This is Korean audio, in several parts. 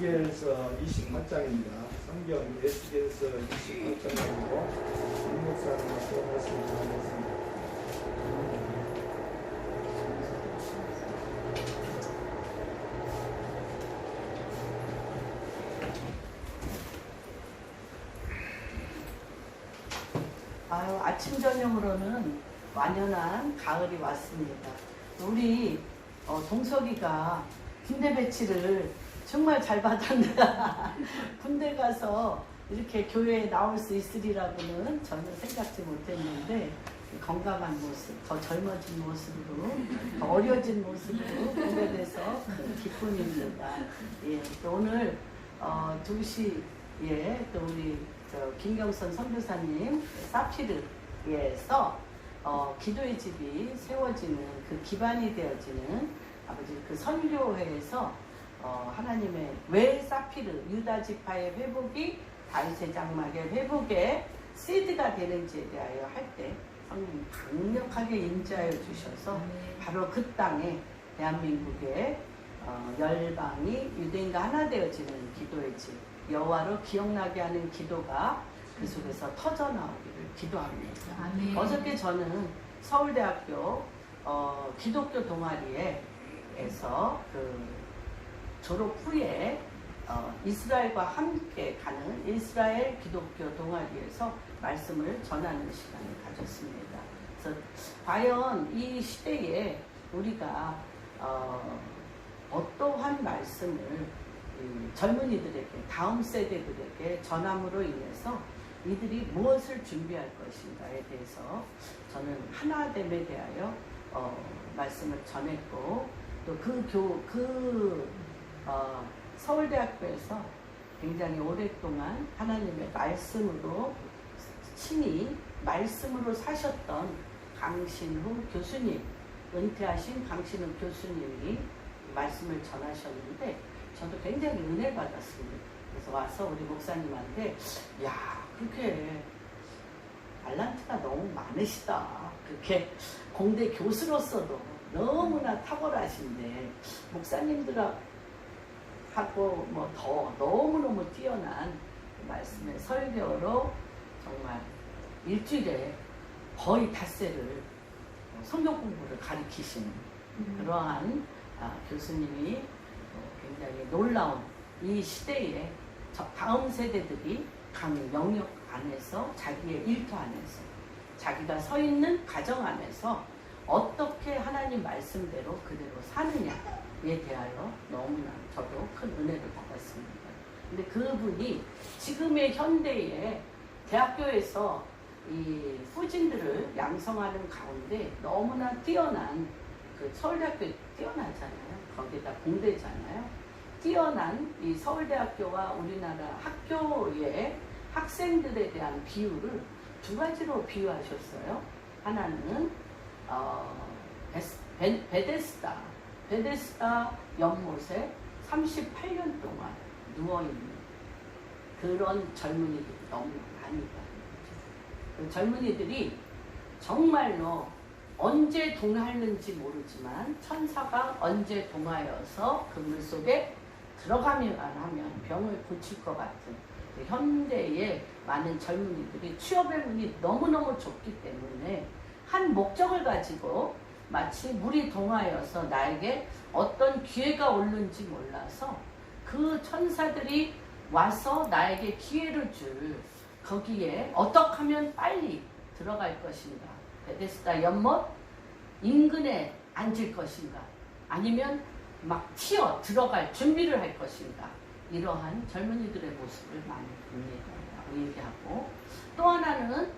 에스겔서 28장입니다. 성경 에스겔서 28장이고 김목사님과 말씀 나누겠습니다. 아침 저녁으로는 완연한 가을이 왔습니다. 우리 동석이가 군대 배치를 정말 잘 받았네요. 군대 가서 이렇게 교회에 나올 수 있으리라고는 전혀 생각지 못했는데 건강한 모습, 더 젊어진 모습으로, 더 어려진 모습으로 공개돼서 큰 기쁨입니다. 예, 또 오늘 2시에 또 우리 김경선 선교사님 사피르에서 기도의 집이 세워지는 그 기반이 되어지는 아버지 그 선교회에서 하나님의 왜 사피르 유다 지파의 회복이 다윗의 장막의 회복의 시드가 되는지에 대하여 할 때 성령 강력하게 임재하여 주셔서 바로 그 땅에 대한민국의 열방이 유대인과 하나 되어지는 기도의 집 여호와로 기억나게 하는 기도가 그 속에서 터져나오기를 기도합니다. 아멘. 어저께 저는 서울대학교 기독교 동아리에서 그 졸업 후에 이스라엘과 함께 가는 이스라엘 기독교 동아리에서 말씀을 전하는 시간을 가졌습니다. 그래서 과연 이 시대에 우리가 어떠한 말씀을 젊은이들에게 다음 세대들에게 전함으로 인해서 이들이 무엇을 준비할 것인가에 대해서 저는 하나됨에 대하여 말씀을 전했고 또 서울대학교에서 굉장히 오랫동안 하나님의 말씀으로 친히 말씀으로 사셨던 강신후 교수님, 은퇴하신 강신후 교수님이 말씀을 전하셨는데 저도 굉장히 은혜 받았습니다. 그래서 와서 우리 목사님한테 그렇게 달란트가 너무 많으시다. 그렇게 공대 교수로서도 너무나 탁월하신데 목사님들하고 더 너무너무 뛰어난 말씀의 설교로 정말 일주일에 거의 닷새를 성경 공부를 가르치시는 그러한 교수님이 굉장히 놀라운 이 시대에 다음 세대들이 강 영역 안에서 자기의 일터 안에서 자기가 서 있는 가정 안에서 어떻게 하나님 말씀대로 그대로 사느냐에 대하여 너무나 저도 큰 은혜를 받았습니다. 근데 그분이 지금의 현대의 대학교에서 이 후진들을 양성하는 가운데 너무나 뛰어난 그 서울대학교 뛰어나잖아요. 거기다 공대잖아요. 뛰어난 이 서울대학교와 우리나라 학교의 학생들에 대한 비율을 두 가지로 비유하셨어요. 하나는 베데스다 연못에 38년 동안 누워있는 그런 젊은이들이 너무 많이 있다. 그 젊은이들이 정말로 언제 동하는지 모르지만 천사가 언제 동하여서 그 물속에 들어가면 하면 병을 고칠 것 같은 현대의 많은 젊은이들이 취업의 문이 너무너무 좁기 때문에 한 목적을 가지고 마치 물이 동하여서 나에게 어떤 기회가 오는지 몰라서 그 천사들이 와서 나에게 기회를 줄 거기에 어떻게 하면 빨리 들어갈 것인가, 베데스다 연못 인근에 앉을 것인가, 아니면 막 튀어 들어갈 준비를 할 것인가, 이러한 젊은이들의 모습을 많이 봅니다. 얘기하고 또 하나는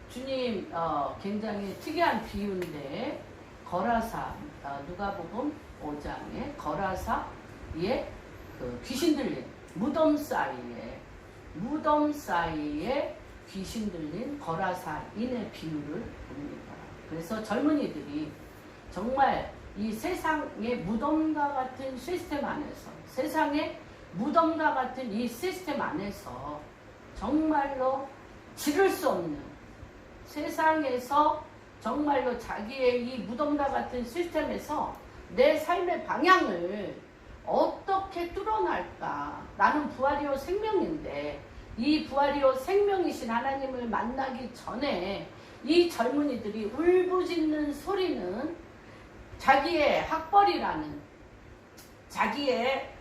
주님 굉장히 특이한 비유인데 거라사 누가복음 5장에 거라사의 그 귀신 들린 무덤 사이에 귀신 들린 거라사인의 비유를 봅니다. 그래서 젊은이들이 정말 이 세상의 무덤과 같은 시스템 안에서 세상의 무덤과 같은 이 시스템 안에서 정말로 지를 수 없는 세상에서 정말로 자기의 이 무덤과 같은 시스템에서 내 삶의 방향을 어떻게 뚫 나는 부활이요 생명인데 이 부활이요 생명이신 하나님을 만나기 전에 이 젊은이들이 울부짖는 소리는 자기의 학벌이라는, 자기의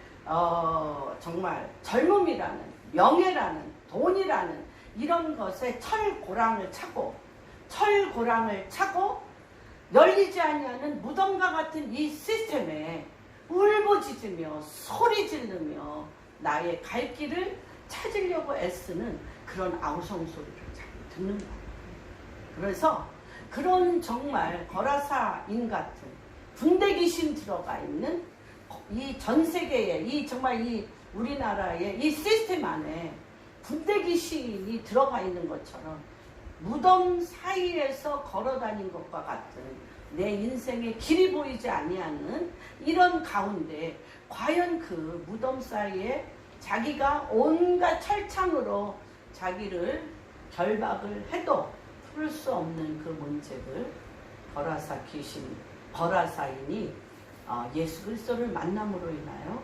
정말 젊음이라는, 명예라는, 돈이라는 이런 것에 철고랑을 차고 열리지 아니하는 무덤과 같은 이 시스템에 울부짖으며 소리 지르며 나의 갈 길을 찾으려고 애쓰는 그런 아우성 소리를 자꾸 듣는 거예요. 그래서 그런 정말 거라사인 같은 군대 귀신 들어가 있는 이 전 세계에 이 정말 이 우리나라의 이 시스템 안에 군대 귀신이 들어가 있는 것처럼 무덤 사이에서 걸어다닌 것과 같은 내 인생의 길이 보이지 아니하는 이런 가운데 과연 그 무덤 사이에 자기가 온갖 철창으로 자기를 결박을 해도 풀 수 없는 그 문제를 거라사인이 예수 그리스도를 만남으로 인하여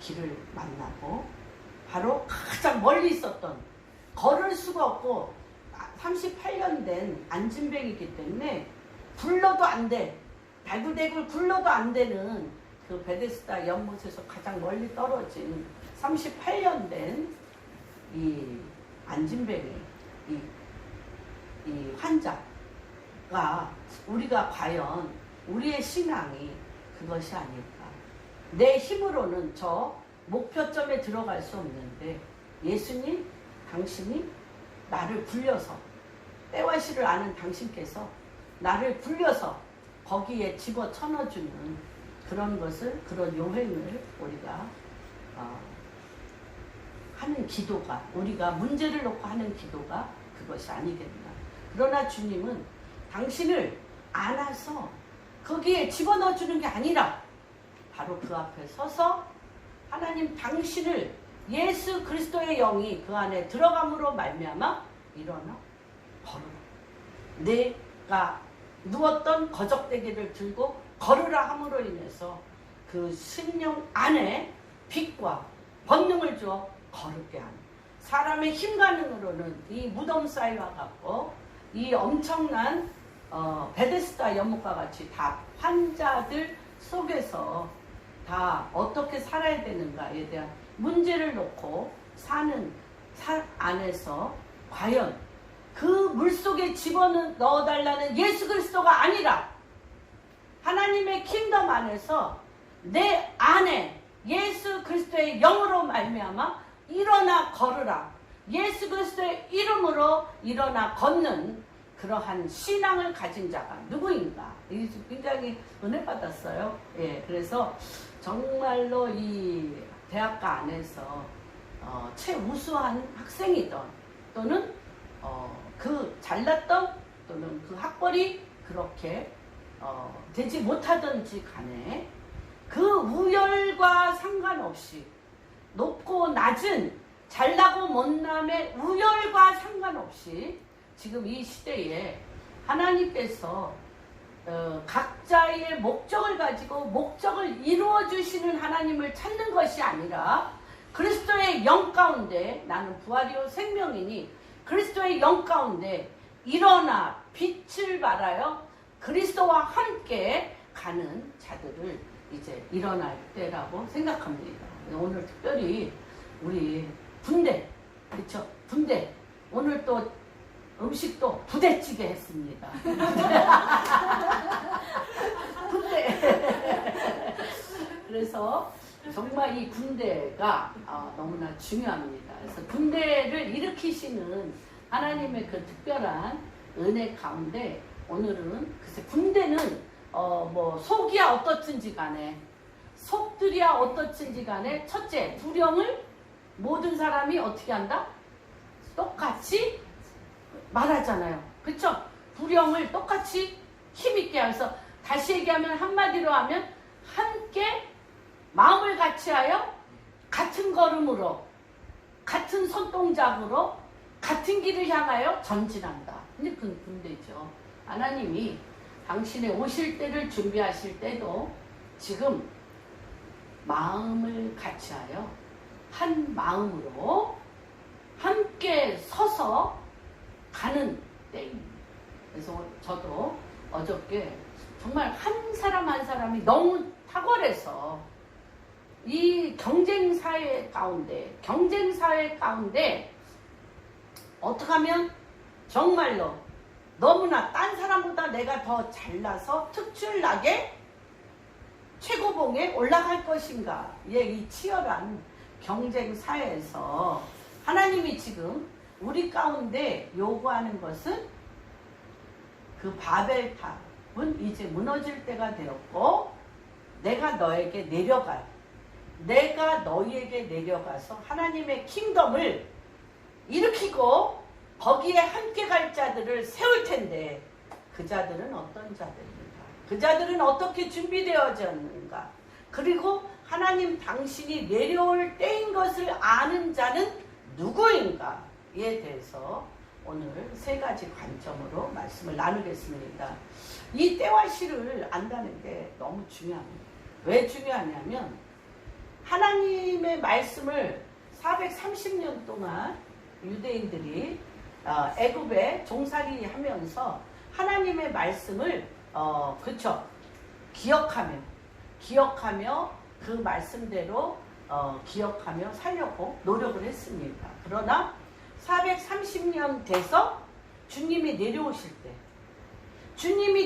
길을 만나고 바로 가장 멀리 있었던, 걸을 수가 없고 38년 된 안진뱅이기 때문에 굴러도 안 돼, 대굴대굴 굴러도 안 되는 그 베데스다 연못에서 가장 멀리 떨어진 38년 된 이 안진뱅이 이 환자가 우리가 과연 우리의 신앙이 그것이 아닐까. 내 힘으로는 저 목표점에 들어갈 수 없는데 예수님, 당신이 나를 불려서, 때와 시를 아는 당신께서 나를 불려서 거기에 집어쳐넣어주는 그런 것을, 그런 요행을 우리가 하는 기도가, 우리가 문제를 놓고 하는 기도가 그것이 아니겠나. 그러나 주님은 당신을 안아서 거기에 집어넣어주는 게 아니라 바로 그 앞에 서서 하나님 당신을, 예수 그리스도의 영이 그 안에 들어감으로 말미암아 일어나 걸어라. 내가 누웠던 거적대기를 들고 걸으라 함으로 인해서 그 심령 안에 빛과 권능을 주어 걸게 하는, 사람의 힘 가능으로는 이 무덤 사이와 같고 이 엄청난 베데스다 연못과 같이 다 환자들 속에서 다 어떻게 살아야 되는가에 대한 문제를 놓고 사는 안에서 과연 그 물속에 집어넣어달라는 예수 그리스도가 아니라 하나님의 킹덤 안에서 내 안에 예수 그리스도의 영으로 말미암아 일어나 걸으라, 예수 그리스도의 이름으로 일어나 걷는 그러한 신앙을 가진 자가 누구인가. 굉장히 은혜 받았어요. 예, 그래서 정말로 이 대학가 안에서 최우수한 학생이던 또는 그 잘났던 또는 그 학벌이 그렇게 되지 못하든지 간에 그 우열과 상관없이, 높고 낮은, 잘나고 못남의 우열과 상관없이 지금 이 시대에 하나님께서 각자의 목적을 가지고 목적을 이루어 주시는 하나님을 찾는 것이 아니라 그리스도의 영 가운데, 나는 부활이요 생명이니 그리스도의 영 가운데 일어나 빛을 발하여 그리스도와 함께 가는 자들을 이제 일어날 때라고 생각합니다. 오늘 특별히 우리 군대, 그렇죠? 군대, 오늘 또 음식도 부대찌개 했습니다. 군대. 그래서 정말 이 군대가 너무나 중요합니다. 그래서 군대를 일으키시는 하나님의 그 특별한 은혜 가운데 오늘은 글쎄 군대는 뭐 속이야 어떻든지 간에, 속들이야 어떻든지 간에, 첫째 두령을 모든 사람이 어떻게 한다? 똑같이 말하잖아요. 그렇죠? 두령을 똑같이 힘있게 해서, 다시 얘기하면 한마디로 하면 함께 마음을 같이하여 같은 걸음으로, 같은 손동작으로, 같은 길을 향하여 전진한다. 근데 그 군대죠. 하나님이 당신의 오실 때를 준비하실 때도 지금 마음을 같이하여 한 마음으로 함께 서서 가는 때입니다. 그래서 저도 어저께 정말 한 사람 한 사람이 너무 탁월해서 이 경쟁사회 가운데 어떻게 하면 정말로 너무나 딴 사람보다 내가 더 잘나서 특출나게 최고봉에 올라갈 것인가. 이 치열한 경쟁사회에서 하나님이 지금 우리 가운데 요구하는 것은 그 바벨탑은 이제 무너질 때가 되었고 내가 너희에게 내려가서 하나님의 킹덤을 일으키고 거기에 함께 갈 자들을 세울 텐데 그 자들은 어떤 자들인가? 그 자들은 어떻게 준비되어졌는가? 그리고 하나님 당신이 내려올 때인 것을 아는 자는 누구인가에 대해서 오늘 세 가지 관점으로 말씀을 나누겠습니다. 이 때와 시를 안다는 게 너무 중요합니다. 왜 중요하냐면 하나님의 말씀을 430년 동안 유대인들이 애굽에 종살이 하면서 하나님의 말씀을 기억하며 그 말씀대로 기억하며 살려고 노력을 했습니다. 그러나 430년 돼서 주님이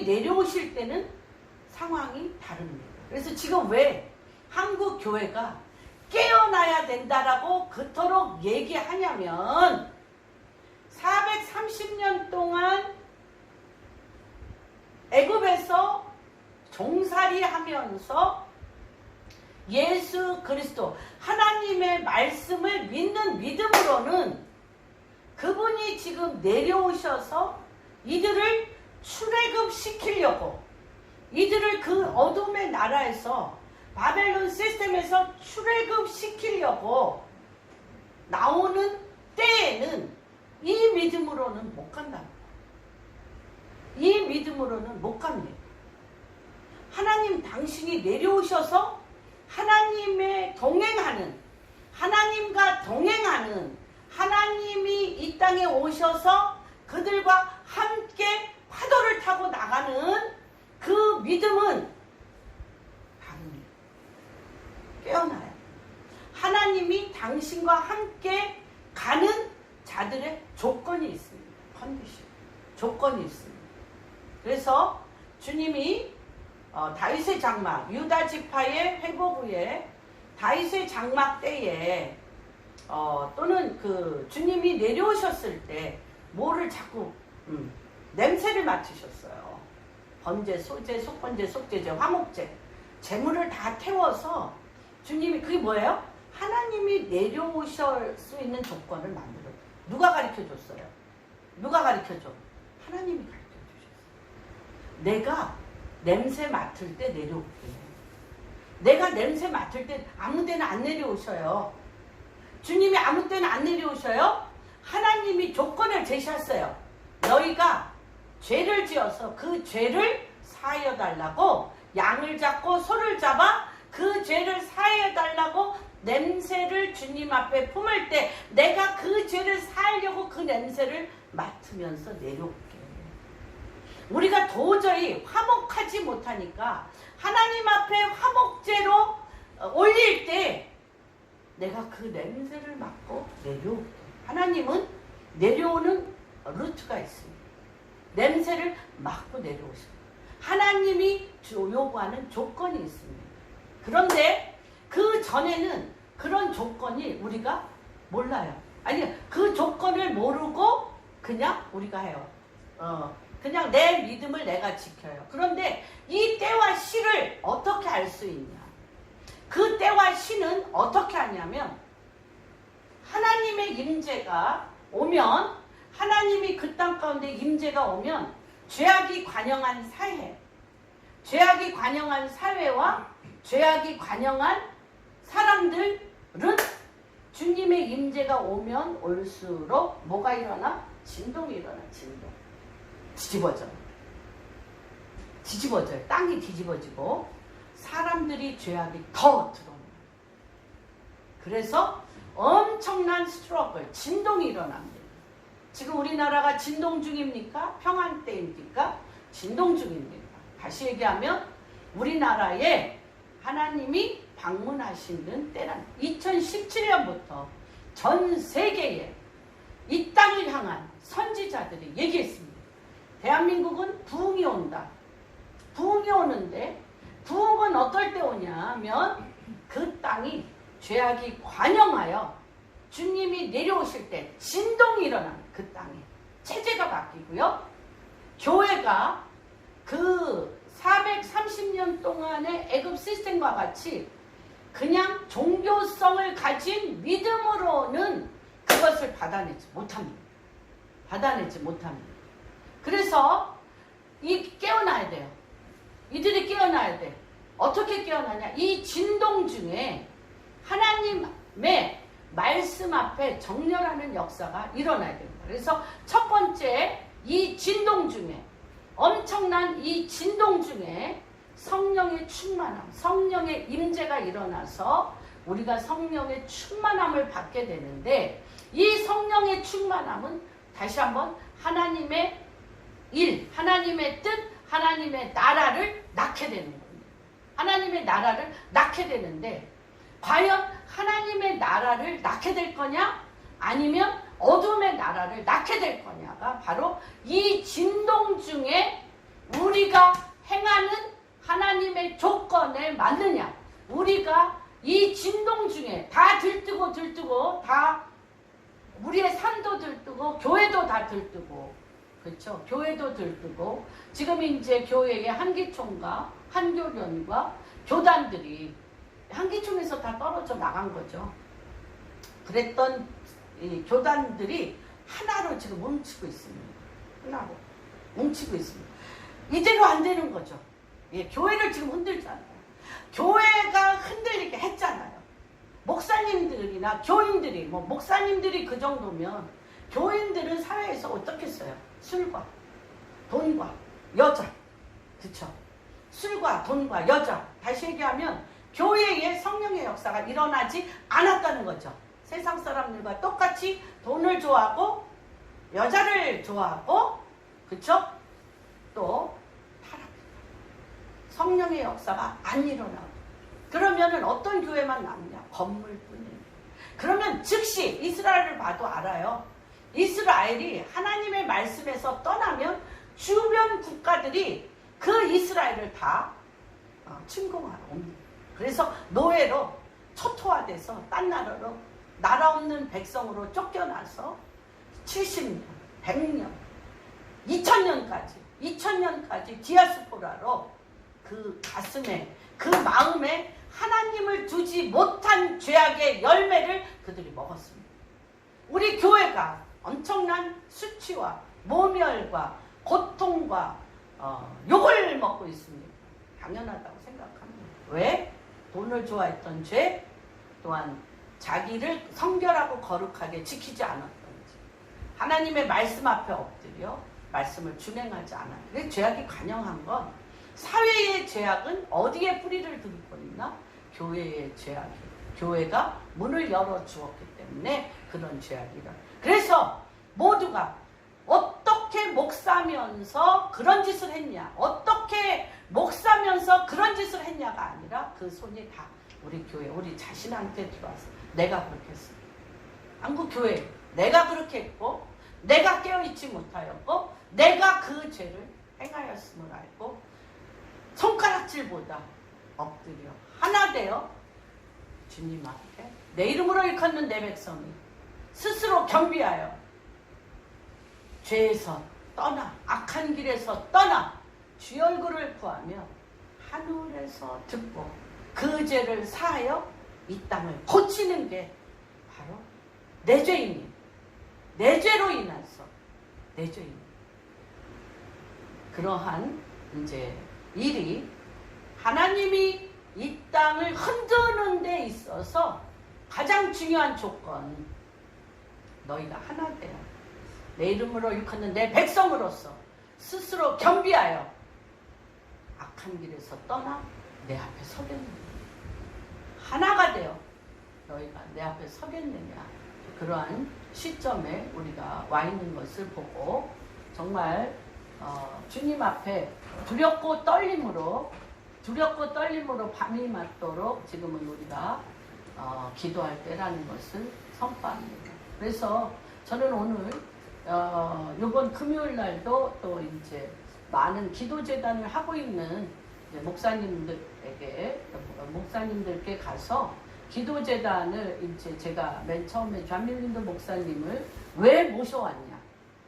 내려오실 때는 상황이 다릅니다. 그래서 지금 왜 한국 교회가 깨어나야 된다라고 그토록 얘기하냐면 430년 동안 애굽에서 종살이 하면서 예수 그리스도 하나님의 말씀을 믿는 믿음으로는 그분이 지금 내려오셔서 이들을 출애굽시키려고 이들을 그 어둠의 나라에서 바벨론 시스템에서 출애굽시키려고 나오는 때에는 이 믿음으로는 못 간다. 이 믿음으로는 못 갑니다. 하나님 당신이 내려오셔서 하나님과 동행하는 하나님이 이 땅에 오셔서 그들과 함께 파도를 타고 나가는 그 믿음은 다릅니다. 깨어나요. 하나님이 당신과 함께 가는 자들의 조건이 있습니다. 조건이 있습니다. 그래서 주님이 다윗의 장막, 유다 지파의 회복 후에 다윗의 장막 때에 또는 그 주님이 내려오셨을 때 뭐를 자꾸 냄새를 맡으셨어요. 번제, 소제, 속번제, 속제제, 화목제 제물을 다 태워서 주님이 그게 뭐예요? 하나님이 내려오실 수 있는 조건을 만들었어요. 누가 가르쳐줬어요? 누가 가르쳐줘? 하나님이 가르쳐주셨어요. 내가 냄새 맡을 때 내려올게. 내가 냄새 맡을 때 아무 데나 안 내려오셔요. 주님이 아무 때나 안 내려오셔요. 하나님이 조건을 제시했어요. 너희가 죄를 지어서 그 죄를 사하여 달라고 양을 잡고 소를 잡아 그 죄를 사하여 달라고 냄새를 주님 앞에 품을 때 내가 그 죄를 사하려고 그 냄새를 맡으면서 내려올게. 우리가 도저히 화목하지 못하니까 하나님 앞에 화목제로 올릴 때 내가 그 냄새를 맡고 내려올게. 하나님은 내려오는 루트가 있습니다. 냄새를 맡고 내려오십니다. 하나님이 요구하는 조건이 있습니다. 그런데 그 전에는 그런 조건이 우리가 몰라요. 아니 그 조건을 모르고 그냥 우리가 해요. 그냥 내 믿음을 내가 지켜요. 그런데 이 때와 시를 어떻게 알 수 있냐? 그 때와 시는 어떻게 하냐면 하나님의 임재가 오면 하나님이 그 땅 가운데 임재가 오면 죄악이 관영한 사회와 죄악이 관영한 사람들은 주님의 임재가 오면 올수록 뭐가 일어나? 진동이 일어나. 뒤집어져요. 땅이 뒤집어지고 사람들이 죄악이 더 들어옵니다. 그래서 엄청난 스트러글, 진동이 일어납니다. 지금 우리나라가 진동 중입니까? 평안 때입니까? 진동 중입니다. 다시 얘기하면 우리나라에 하나님이 방문하시는 때는 2017년부터 전 세계에 이 땅을 향한 선지자들이 얘기했습니다. 대한민국은 부흥이 온다. 부흥이 오는데 부흥은 어떨 때 오냐면 그 땅이 죄악이 관영하여 주님이 내려오실 때 진동이 일어나는 그 땅에 체제가 바뀌고요. 교회가 그 430년 동안의 애굽 시스템과 같이 그냥 종교성을 가진 믿음으로는 그것을 받아내지 못합니다. 받아내지 못합니다. 그래서 깨어나야 돼요. 이들이 깨어나야 돼. 어떻게 깨어나냐? 이 진동 중에 하나님의 말씀 앞에 정렬하는 역사가 일어나야 됩니다. 그래서 첫 번째 이 진동 중에 엄청난 이 진동 중에 성령의 충만함, 성령의 임재가 일어나서 우리가 성령의 충만함을 받게 되는데 이 성령의 충만함은 다시 한번 하나님의 일, 하나님의 뜻, 하나님의 나라를 낳게 되는 겁니다. 하나님의 나라를 낳게 되는데 과연 하나님의 나라를 낳게 될 거냐? 아니면 어둠의 나라를 낳게 될 거냐가 바로 이 진동 중에 우리가 행하는 하나님의 조건에 맞느냐? 우리가 이 진동 중에 다 들뜨고 다 우리의 삶도 들뜨고 교회도 다 들뜨고 그렇죠? 교회도 들뜨고 지금 이제 교회의 한기총과 한교련과 교단들이 한기총에서 다 떨어져 나간 거죠. 그랬던 이 교단들이 하나로 지금 뭉치고 있습니다. 하나로 뭉치고 있습니다. 이대로 안 되는 거죠. 예, 교회를 지금 흔들잖아요. 교회가 흔들리게 했잖아요. 목사님들이나 교인들이 목사님들이 그 정도면 교인들은 사회에서 어떻게 써요? 술과 돈과 여자, 그렇죠? 술과 돈과 여자. 다시 얘기하면 교회에 성령의 역사가 일어나지 않았다는 거죠. 세상 사람들과 똑같이 돈을 좋아하고 여자를 좋아하고 그렇죠? 또 타락합니다. 성령의 역사가 안 일어나고 그러면은 어떤 교회만 남냐? 건물뿐입니다. 그러면 즉시 이스라엘을 봐도 알아요. 이스라엘이 하나님의 말씀에서 떠나면 주변 국가들이 그 이스라엘을 다 침공하러 옵니다. 그래서 노예로 초토화돼서 딴 나라로 나라 없는 백성으로 쫓겨나서 70년, 100년, 2000년까지 디아스포라로 그 가슴에 그 마음에 하나님을 두지 못한 죄악의 열매를 그들이 먹었습니다. 우리 교회가 엄청난 수치와 모멸과 고통과 욕을 먹고 있습니다. 당연하다고 생각합니다. 왜? 돈을 좋아했던 죄, 또한 자기를 성결하고 거룩하게 지키지 않았던지, 하나님의 말씀 앞에 엎드려 말씀을 준행하지 않아요. 그래서 죄악이 관영한 건 사회의 죄악은 어디에 뿌리를 두고 있나? 교회의 죄악이에요. 교회가 문을 열어주었기 때문에 그런 죄악이라. 그래서 모두가 어떻게 목사면서 그런 짓을 했냐, 어떻게 목사면서 그런 짓을 했냐가 아니라 그 손이 다 우리 교회, 우리 자신한테 들어와서 내가 그렇게 했습니다. 한국교회 내가 그렇게 했고 내가 깨어있지 못하였고 내가 그 죄를 행하였음을 알고 손가락질보다 엎드려 하나 되어 주님 앞에 내 이름으로 일컫는 내 백성이 스스로 겸비하여 죄에서 떠나 악한 길에서 떠나 주의 얼굴을 구하며 하늘에서 듣고 그 죄를 사하여 이 땅을 고치는 게 바로 내 죄입니다. 내 죄로 인해서 내 죄입니다. 그러한 이제 일이 하나님이 이 땅을 흔드는 데 있어서 가장 중요한 조건, 너희가 하나 되어 내 이름으로 일컫는 내 백성으로서 스스로 겸비하여 악한 길에서 떠나 내 앞에 서겠느냐. 하나가 되어 너희가 내 앞에 서겠느냐. 그러한 시점에 우리가 와 있는 것을 보고 정말 주님 앞에 두렵고 떨림으로 밤이 맞도록 지금은 우리가 기도할 때라는 것을 선포합니다. 그래서 저는 오늘 이번 금요일 날도 또 이제 많은 기도재단을 하고 있는 이제 목사님들께 가서 기도재단을 이제 제가 맨 처음에 좌밀린도 목사님을 왜 모셔왔냐,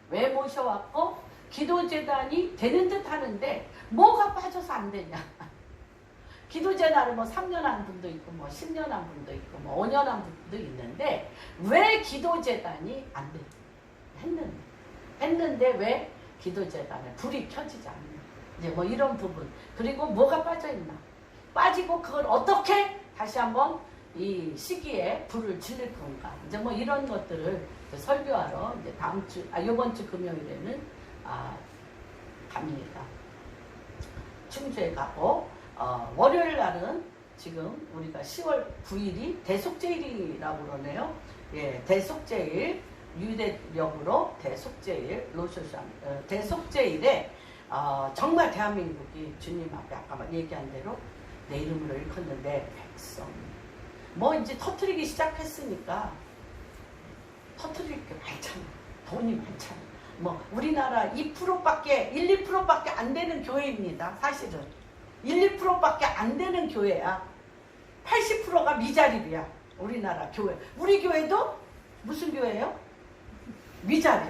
왜 모셔왔고 기도재단이 되는 듯 하는데 뭐가 빠져서 안 되냐. 기도재단을 뭐 3년 한 분도 있고 뭐 10년 한 분도 있고 뭐 5년 한 분도 있는데 왜 기도재단이 안 돼? 했는데 왜 기도재단에 불이 켜지지 않냐. 이제 뭐 이런 부분. 그리고 뭐가 빠져있나. 빠지고 그걸 어떻게 다시 한번 이 시기에 불을 질릴 건가. 이제 뭐 이런 것들을 설교하러 이제 이번 주 금요일에는 갑니다. 충주에 가고, 월요일 날은 지금 우리가 10월 9일이 대속제일이라고 그러네요. 예, 대속제일, 유대력으로 대속제일, 대속제일에 정말 대한민국이 주님 앞에 아까 얘기한 대로 내 이름으로 일컫는데 백성. 뭐 이제 터트리기 시작했으니까 터트릴 게 많잖아. 돈이 많잖아. 뭐 우리나라 2%밖에 1, 2%밖에 안 되는 교회입니다. 사실은 1, 2%밖에 안 되는 교회야. 80%가 미자립이야. 우리나라 교회. 우리 교회도 무슨 교회예요? 미자립.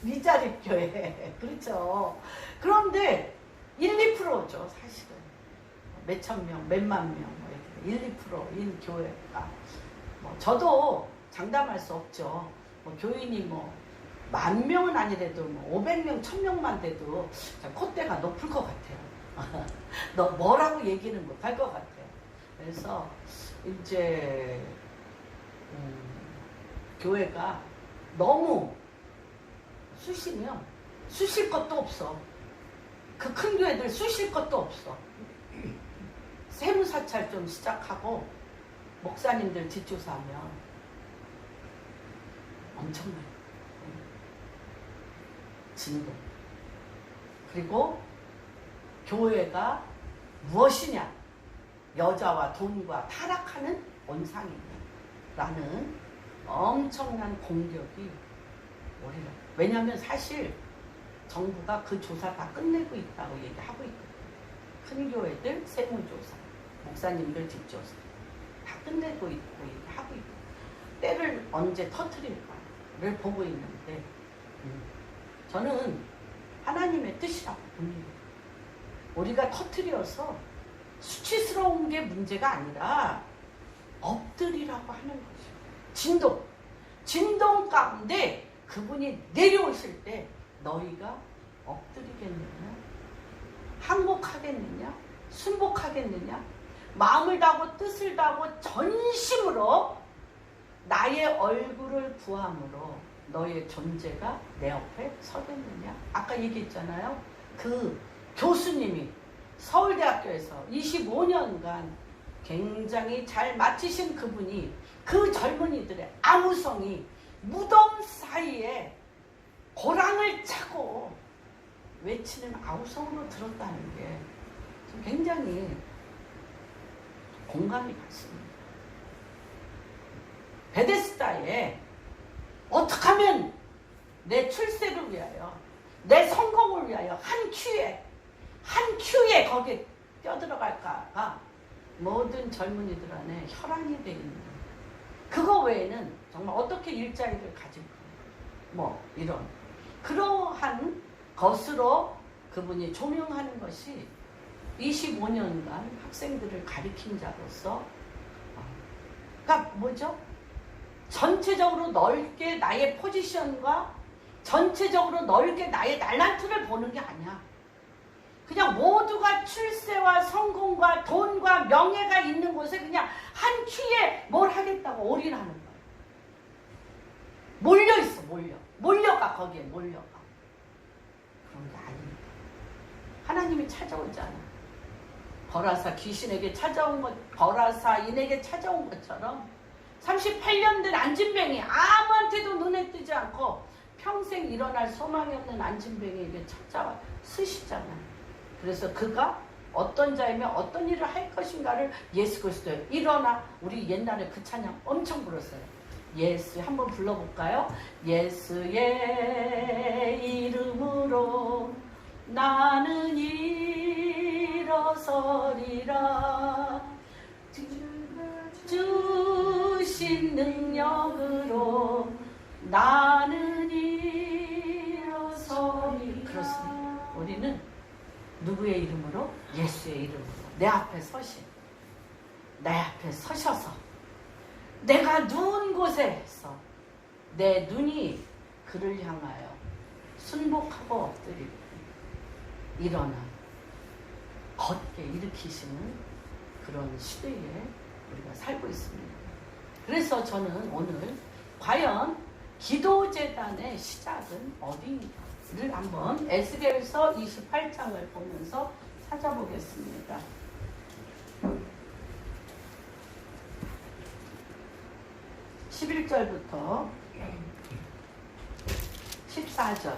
미자립 교회. 그렇죠. 그런데 1, 2%죠. 사실은 몇천 명, 몇만 명, 1, 2%인 교회가 뭐 저도 장담할 수 없죠. 뭐 교인이 뭐 10,000명은 아니래도 뭐 500명, 1,000명만 돼도 콧대가 높을 것 같아요. 너 뭐라고 얘기는 못할 것 같아요. 그래서 이제 교회가 너무 쑤시면 쑤실 것도 없어. 그 큰 교회들 쑤실 것도 없어. 세무사찰 좀 시작하고 목사님들 뒷조사하면 엄청나요. 진동. 그리고 교회가 무엇이냐? 여자와 돈과 타락하는 온상이라는 엄청난 공격이 오리라. 왜냐하면 사실 정부가 그 조사 다 끝내고 있다고 얘기하고 있거든요. 큰 교회들 세무조사, 목사님들 뒷조사 다 끝내고 있고 얘기하고 있고 때를 언제 터뜨릴까를 보고 있는데 저는 하나님의 뜻이라고 봅니다. 우리가 터뜨려서 수치스러운 게 문제가 아니라 엎드리라고 하는 거죠. 진동 가운데 그분이 내려오실 때 너희가 엎드리겠느냐? 항복하겠느냐? 순복하겠느냐? 마음을 다하고 뜻을 다하고 전심으로 나의 얼굴을 구함으로 너의 존재가 내 옆에 서겠느냐? 아까 얘기했잖아요. 그 교수님이 서울대학교에서 25년간 굉장히 잘 마치신 그분이 그 젊은이들의 아우성이 무덤 사이에 고랑을 차고 외치는 아우성으로 들었다는 게 굉장히 공감이 갔습니다. 베데스다에 어떻게 하면 내 출세를 위하여 내 성공을 위하여 한 큐에 거기에 뛰어들어갈까가 모든 젊은이들 안에 혈안이 되어 있는 그거 외에는 정말 어떻게 일자리를 가질까 뭐 이런 그러한 것으로 그분이 조명하는 것이 25년간 학생들을 가리킨 자로서 그러니까 뭐죠? 전체적으로 넓게 나의 포지션과 전체적으로 넓게 나의 달란트를 보는 게 아니야. 그냥 모두가 출세와 성공과 돈과 명예가 있는 곳에 그냥 한 큐에 뭘 하겠다고 올인하는 거야. 몰려있어. 몰려가 거기에 몰려가. 그런 게 아닙니다. 하나님이 찾아오잖아. 벌하사 귀신에게 찾아온 것, 벌하사인에게 찾아온 것처럼 38년 된 안진뱅이 아무한테도 눈에 띄지 않고 평생 일어날 소망이 없는 안진뱅이에게 찾아와 쓰시잖아요. 그래서 그가 어떤 자이며 어떤 일을 할 것인가를 예수 그리스도에 일어나. 우리 옛날에 그 찬양 엄청 불렀어요. 예수 한번 불러볼까요? 예수의 이름으로 나는 일어서리라. 주신 능력으로 나는 일어서리. 그렇습니다. 우리는 누구의 이름으로? 예수의 이름으로 내 앞에 서셔서 내가 누운 곳에서 내 눈이 그를 향하여 순복하고 엎드리고 일어나 걷게 일으키시는 그런 시대에 우리가 살고 있습니다. 그래서 저는 오늘 과연 기도재단의 시작은 어디인가를 한번 에스겔서 28장을 보면서 찾아보겠습니다. 11절부터 14절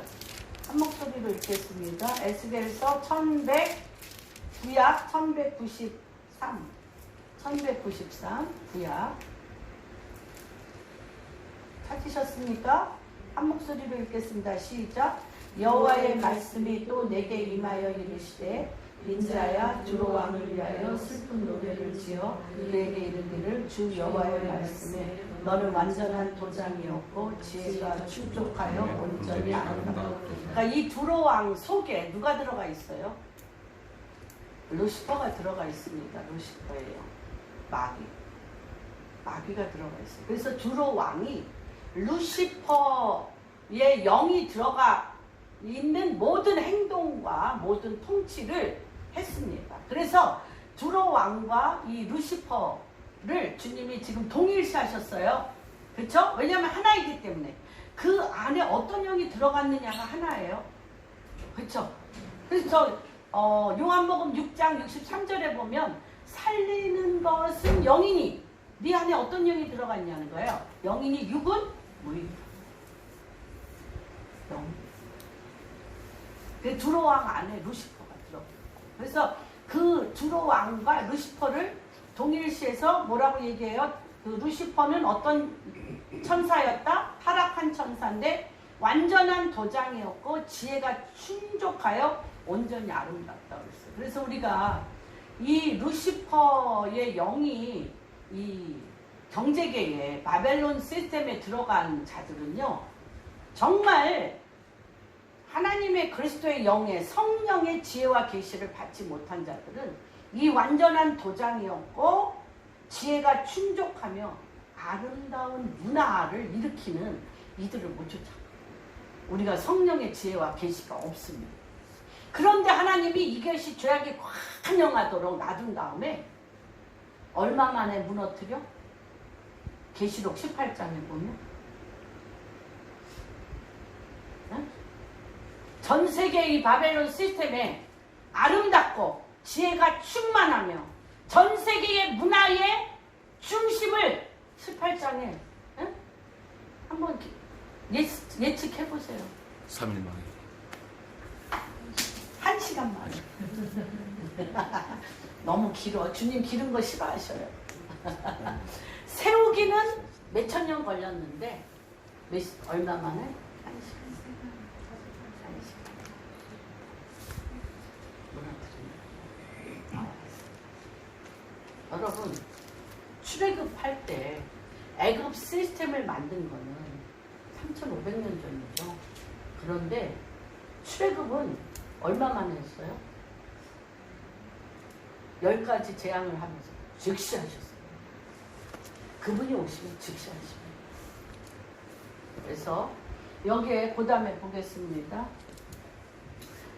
한 목소리로 읽겠습니다. 에스겔서 1100 구약 1193 구약 찾으셨습니까? 한 목소리로 읽겠습니다. 시작. 여호와의 말씀이 또 내게 임하여 이르시되 인자야 두로 왕을 위하여 슬픈 노래를 지어 그에게 이르기를 주 여호와의 말씀에 너는 완전한 도장이었고 지혜가 충족하여 온전히 아름다워. 그러니까 이 두로 왕 속에 누가 들어가 있어요? 루시퍼가 들어가 있습니다. 루시퍼예요. 마귀가 들어가 있어요. 그래서 두로 왕이 루시퍼의 영이 들어가 있는 모든 행동과 모든 통치를 했습니다. 그래서 두로 왕과 이 루시퍼를 주님이 지금 동일시하셨어요. 그렇죠? 왜냐하면 하나이기 때문에 그 안에 어떤 영이 들어갔느냐가 하나예요. 그렇죠? 그래서 요한복음 6장 63절에 보면 살리는 것은 영이니 네 안에 어떤 영이 들어갔냐는 거예요. 영이니 육은 무익이다. 영. 그 두로 왕 안에 루시퍼가 들어가요. 그래서 그 두로 왕과 루시퍼를 동일시해서 뭐라고 얘기해요? 그 루시퍼는 어떤 천사였다? 타락한 천사인데 완전한 도장이었고 지혜가 충족하여 온전히 아름답다고 했어요. 그래서 우리가 이 루시퍼의 영이 이 경제계에 바벨론 시스템에 들어간 자들은요, 정말 하나님의 그리스도의 영의 성령의 지혜와 계시를 받지 못한 자들은 이 완전한 도장이었고 지혜가 충족하며 아름다운 문화를 일으키는 이들을 못 쫓아. 우리가 성령의 지혜와 계시가 없습니다. 그런데 하나님이 이것이 죄악이 관영하도록 놔둔 다음에 얼마 만에 무너뜨려? 계시록 18장에 보면 전 세계 이 바벨론 시스템에 아름답고 지혜가 충만하며 전 세계의 문화의 중심을 18장에 한번 예측해보세요. 3일 만에. 1시간 만에. 너무 길어. 주님 기른 거 싫어하셔요. 세우기는 몇천 년 걸렸는데 얼마 만에? 1시간. 여러분, 출애굽할 때 애굽 시스템을 만든 거는 3,500년 전이죠. 그런데 출애굽은 얼마 만에 했어요? 10가지 재앙을 하면서 즉시 하셨어요. 그분이 오시면 즉시 하십니다. 그래서 여기에 그 다음에 보겠습니다.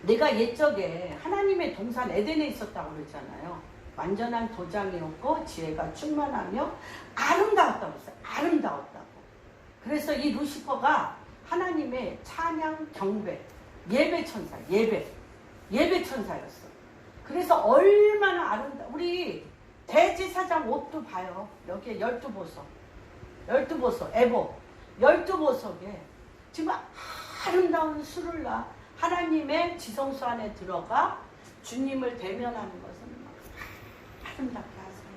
내가 옛적에 하나님의 동산 에덴에 있었다고 그랬잖아요. 완전한 도장이었고 지혜가 충만하며 아름다웠다고 했어요. 아름다웠다고. 그래서 이 루시퍼가 하나님의 찬양, 경배, 예배 천사, 예배 천사였어. 그래서 얼마나 우리 대제사장 옷도 봐요. 여기에 12보석, 에보 12보석에 지금 아름다운 수를라 하나님의 지성소 안에 들어가 주님을 대면하는 것은 막 아름답게 하세요.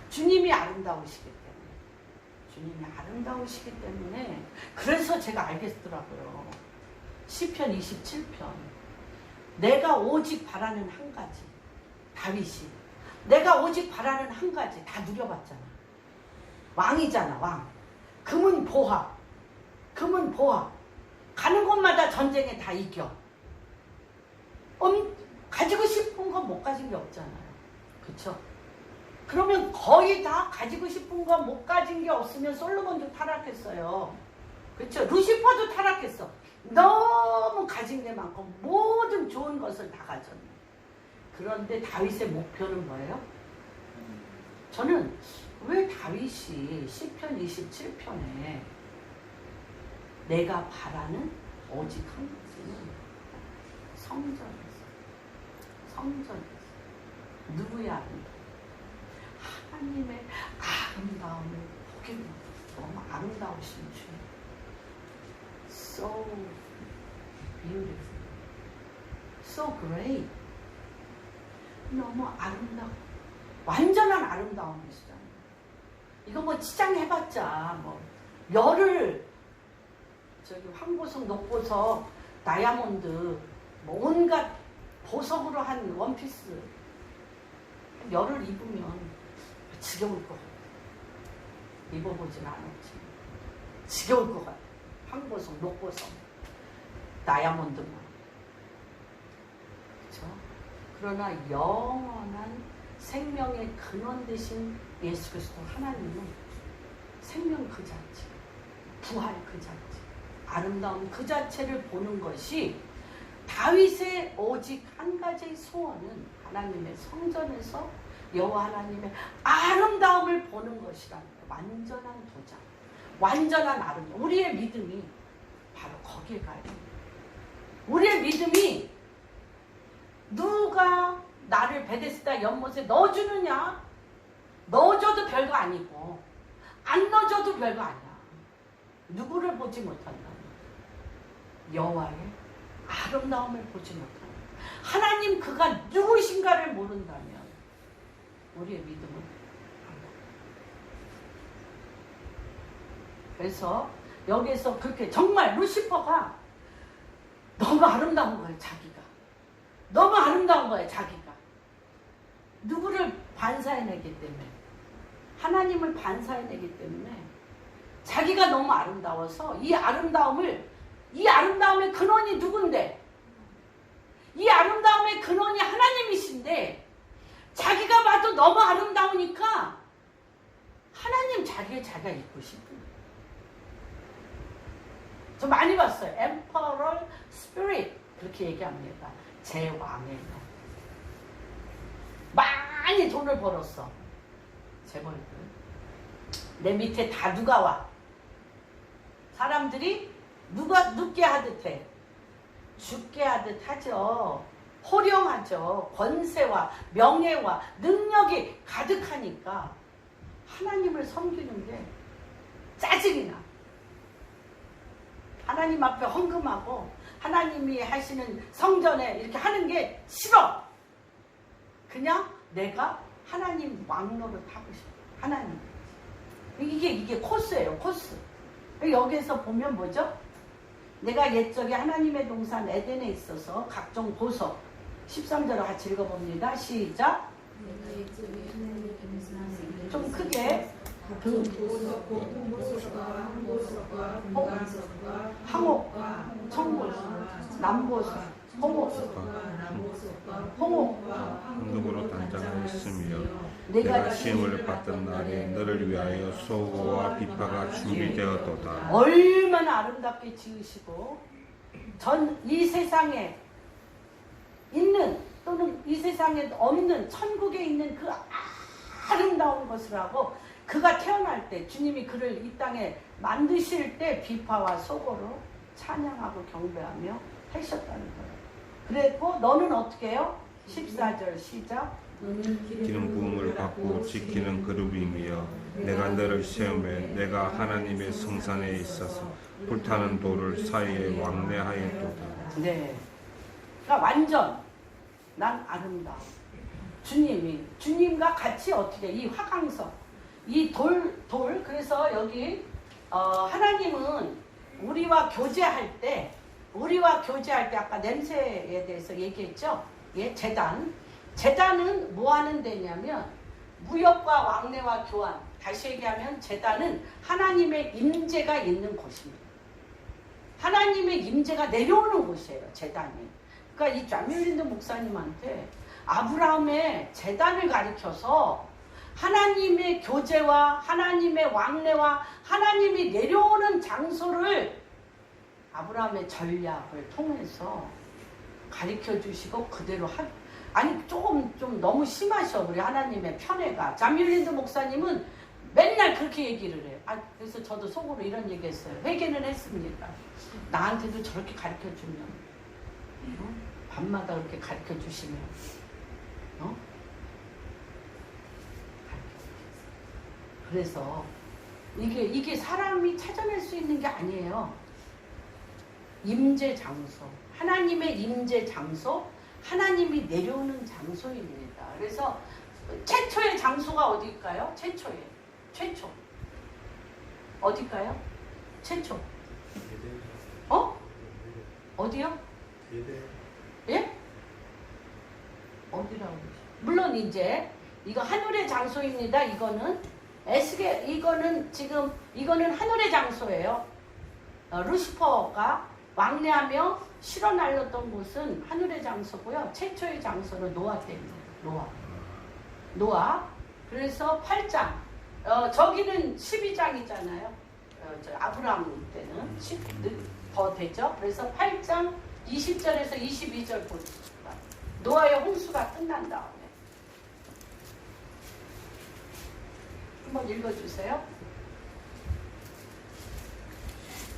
주님이 아름다우시기 때문에 그래서 제가 알겠더라고요. 시편 27편 내가 오직 바라는 한 가지, 다윗이 내가 오직 바라는 한 가지 다 누려봤잖아. 왕이잖아, 왕. 금은 보화 가는 곳마다 전쟁에 다 이겨. 가지고 싶은 거 못 가진 게 없잖아요. 그쵸? 그러면 거의 다 가지고 싶은 거 못 가진 게 없으면 솔로몬도 타락했어요. 그쵸? 루시퍼도 타락했어. 너무 가진 게 많고 모든 좋은 것을 다 가졌네. 그런데 다윗의 목표는 뭐예요? 저는 왜 다윗이 시편 27편에 내가 바라는 오직 한 가지는 성전에서 누구야? 하나님의 아름다움을 보게 너무 아름다우신 주님. So beautiful, so great. 너무 아름다워. 완전한 아름다움이시잖아요. 이거 뭐 치장해봤자 뭐 열을 저기 황보석, 녹보석, 다이아몬드 뭐 온갖 보석으로 한 원피스 열을 입으면 지겨울 것 같아. 입어보진 않았지. 지겨울 것 같아. 황보석, 녹보석, 다이아몬드만. 그렇죠? 그러나 영원한 생명의 근원 되신 예수 그리스도 하나님은 생명 그 자체, 부활 그 자체, 아름다움 그 자체를 보는 것이 다윗의 오직 한 가지의 소원은 하나님의 성전에서 여호와 하나님의 아름다움을 보는 것이라는 거예요. 완전한 도장, 완전한 아름다움. 우리의 믿음이 바로 거기에 가요. 우리의 믿음이 누가 나를 베데스다 연못에 넣어주느냐? 넣어줘도 별거 아니고 안 넣어줘도 별거 아니야. 누구를 보지 못한다. 여호와의 아름다움을 보지 못한다. 하나님 그가 누구신가를 모른다면 우리의 믿음은 안 가. 그래서 여기서 그렇게 정말 루시퍼가 너무 아름다운 거예요. 자기가 너무 아름다운 거예요. 자기가 누구를 반사해내기 때문에, 하나님을 반사해내기 때문에 자기가 너무 아름다워서 이 아름다움의 근원이 누군데? 이 아름다움의 근원이 하나님이신데 자기가 봐도 너무 아름다우니까 하나님 자리에 자기가 있고 싶은 거예요. 저 많이 봤어요. Emperor Spirit 그렇게 얘기합니다. 제 왕의 영. 많이 돈을 벌었어. 재벌들. 내 밑에 다 누가 와? 사람들이 누가 눕게 하듯 해. 죽게 하듯 하죠. 호령하죠. 권세와 명예와 능력이 가득하니까 하나님을 섬기는 게 짜증이 나. 하나님 앞에 헌금하고 하나님이 하시는 성전에 이렇게 하는 게 싫어. 그냥 내가 하나님 왕노릇 하고 싶어. 하나님. 이게 코스예요. 코스. 여기에서 보면 뭐죠? 내가 옛적에 하나님의 동산 에덴에 있어서 각종 보석 13절을 같이 읽어봅니다. 시작. 좀 크게. 항옥, 청보석, 남보석, 홍옥, 황금으로 단장하였으며 내가 시험을 받던 날에 너를 위하여 소고와 비파가 준비되었도다. 얼마나 아름답게 지으시고 이 세상에 있는 또는 이 세상에 없는 천국에 있는 그 아름다운 것을 하고 그가 태어날 때 주님이 그를 이 땅에 만드실 때 비파와 소고로 찬양하고 경배하며 하셨다는 거예요. 그랬고 너는 어떻게 해요? 14절 시작. 기름 부음을 받고 지키는 그룹이며 내가 너를 세우며 내가 하나님의 성산에 있어서 불타는 돌을 사이에 왕래하였도다. 네. 그러니까 완전 난 아름다워. 주님과 같이 어떻게 이 화강석, 이 돌 그래서 여기 하나님은 우리와 교제할 때 아까 냄새에 대해서 얘기했죠. 예, 재단은 뭐 하는 데냐면 무역과 왕래와 교환. 다시 얘기하면 재단은 하나님의 임재가 있는 곳입니다. 하나님의 임재가 내려오는 곳이에요. 재단이. 그러니까 이 자밀린드 목사님한테 아브라함의 재단을 가리켜서 하나님의 교제와 하나님의 왕래와 하나님이 내려오는 장소를 아브라함의 전략을 통해서 가르쳐 주시고 그대로 아니 좀 너무 심하셔 우리 하나님의 편애가. 자밀린드 목사님은 맨날 그렇게 얘기를 해요. 그래서 저도 속으로 이런 얘기했어요. 회개는 했습니다. 나한테도 저렇게 가르쳐 주면 밤마다 그렇게 가르쳐 주시면 그래서 이게 사람이 찾아낼 수 있는 게 아니에요. 임재 장소, 하나님의 임재 장소, 하나님이 내려오는 장소입니다. 그래서 최초의 장소가 어디일까요? 최초 어딜까요? 최초 어디요? 예? 어디라고? 물론 이제 이거 하늘의 장소입니다. 이거는 이거는 하늘의 장소예요. 루시퍼가 왕래하며 실어 날렸던 곳은 하늘의 장소고요. 최초의 장소는 노아 때입니다. 노아. 그래서 8장. 저기는 12장이잖아요. 아브라함 때는 10 더 되죠. 그래서 8장 20절에서 22절 보겠습니다. 노아의 홍수가 끝난 다음에 한번 읽어주세요.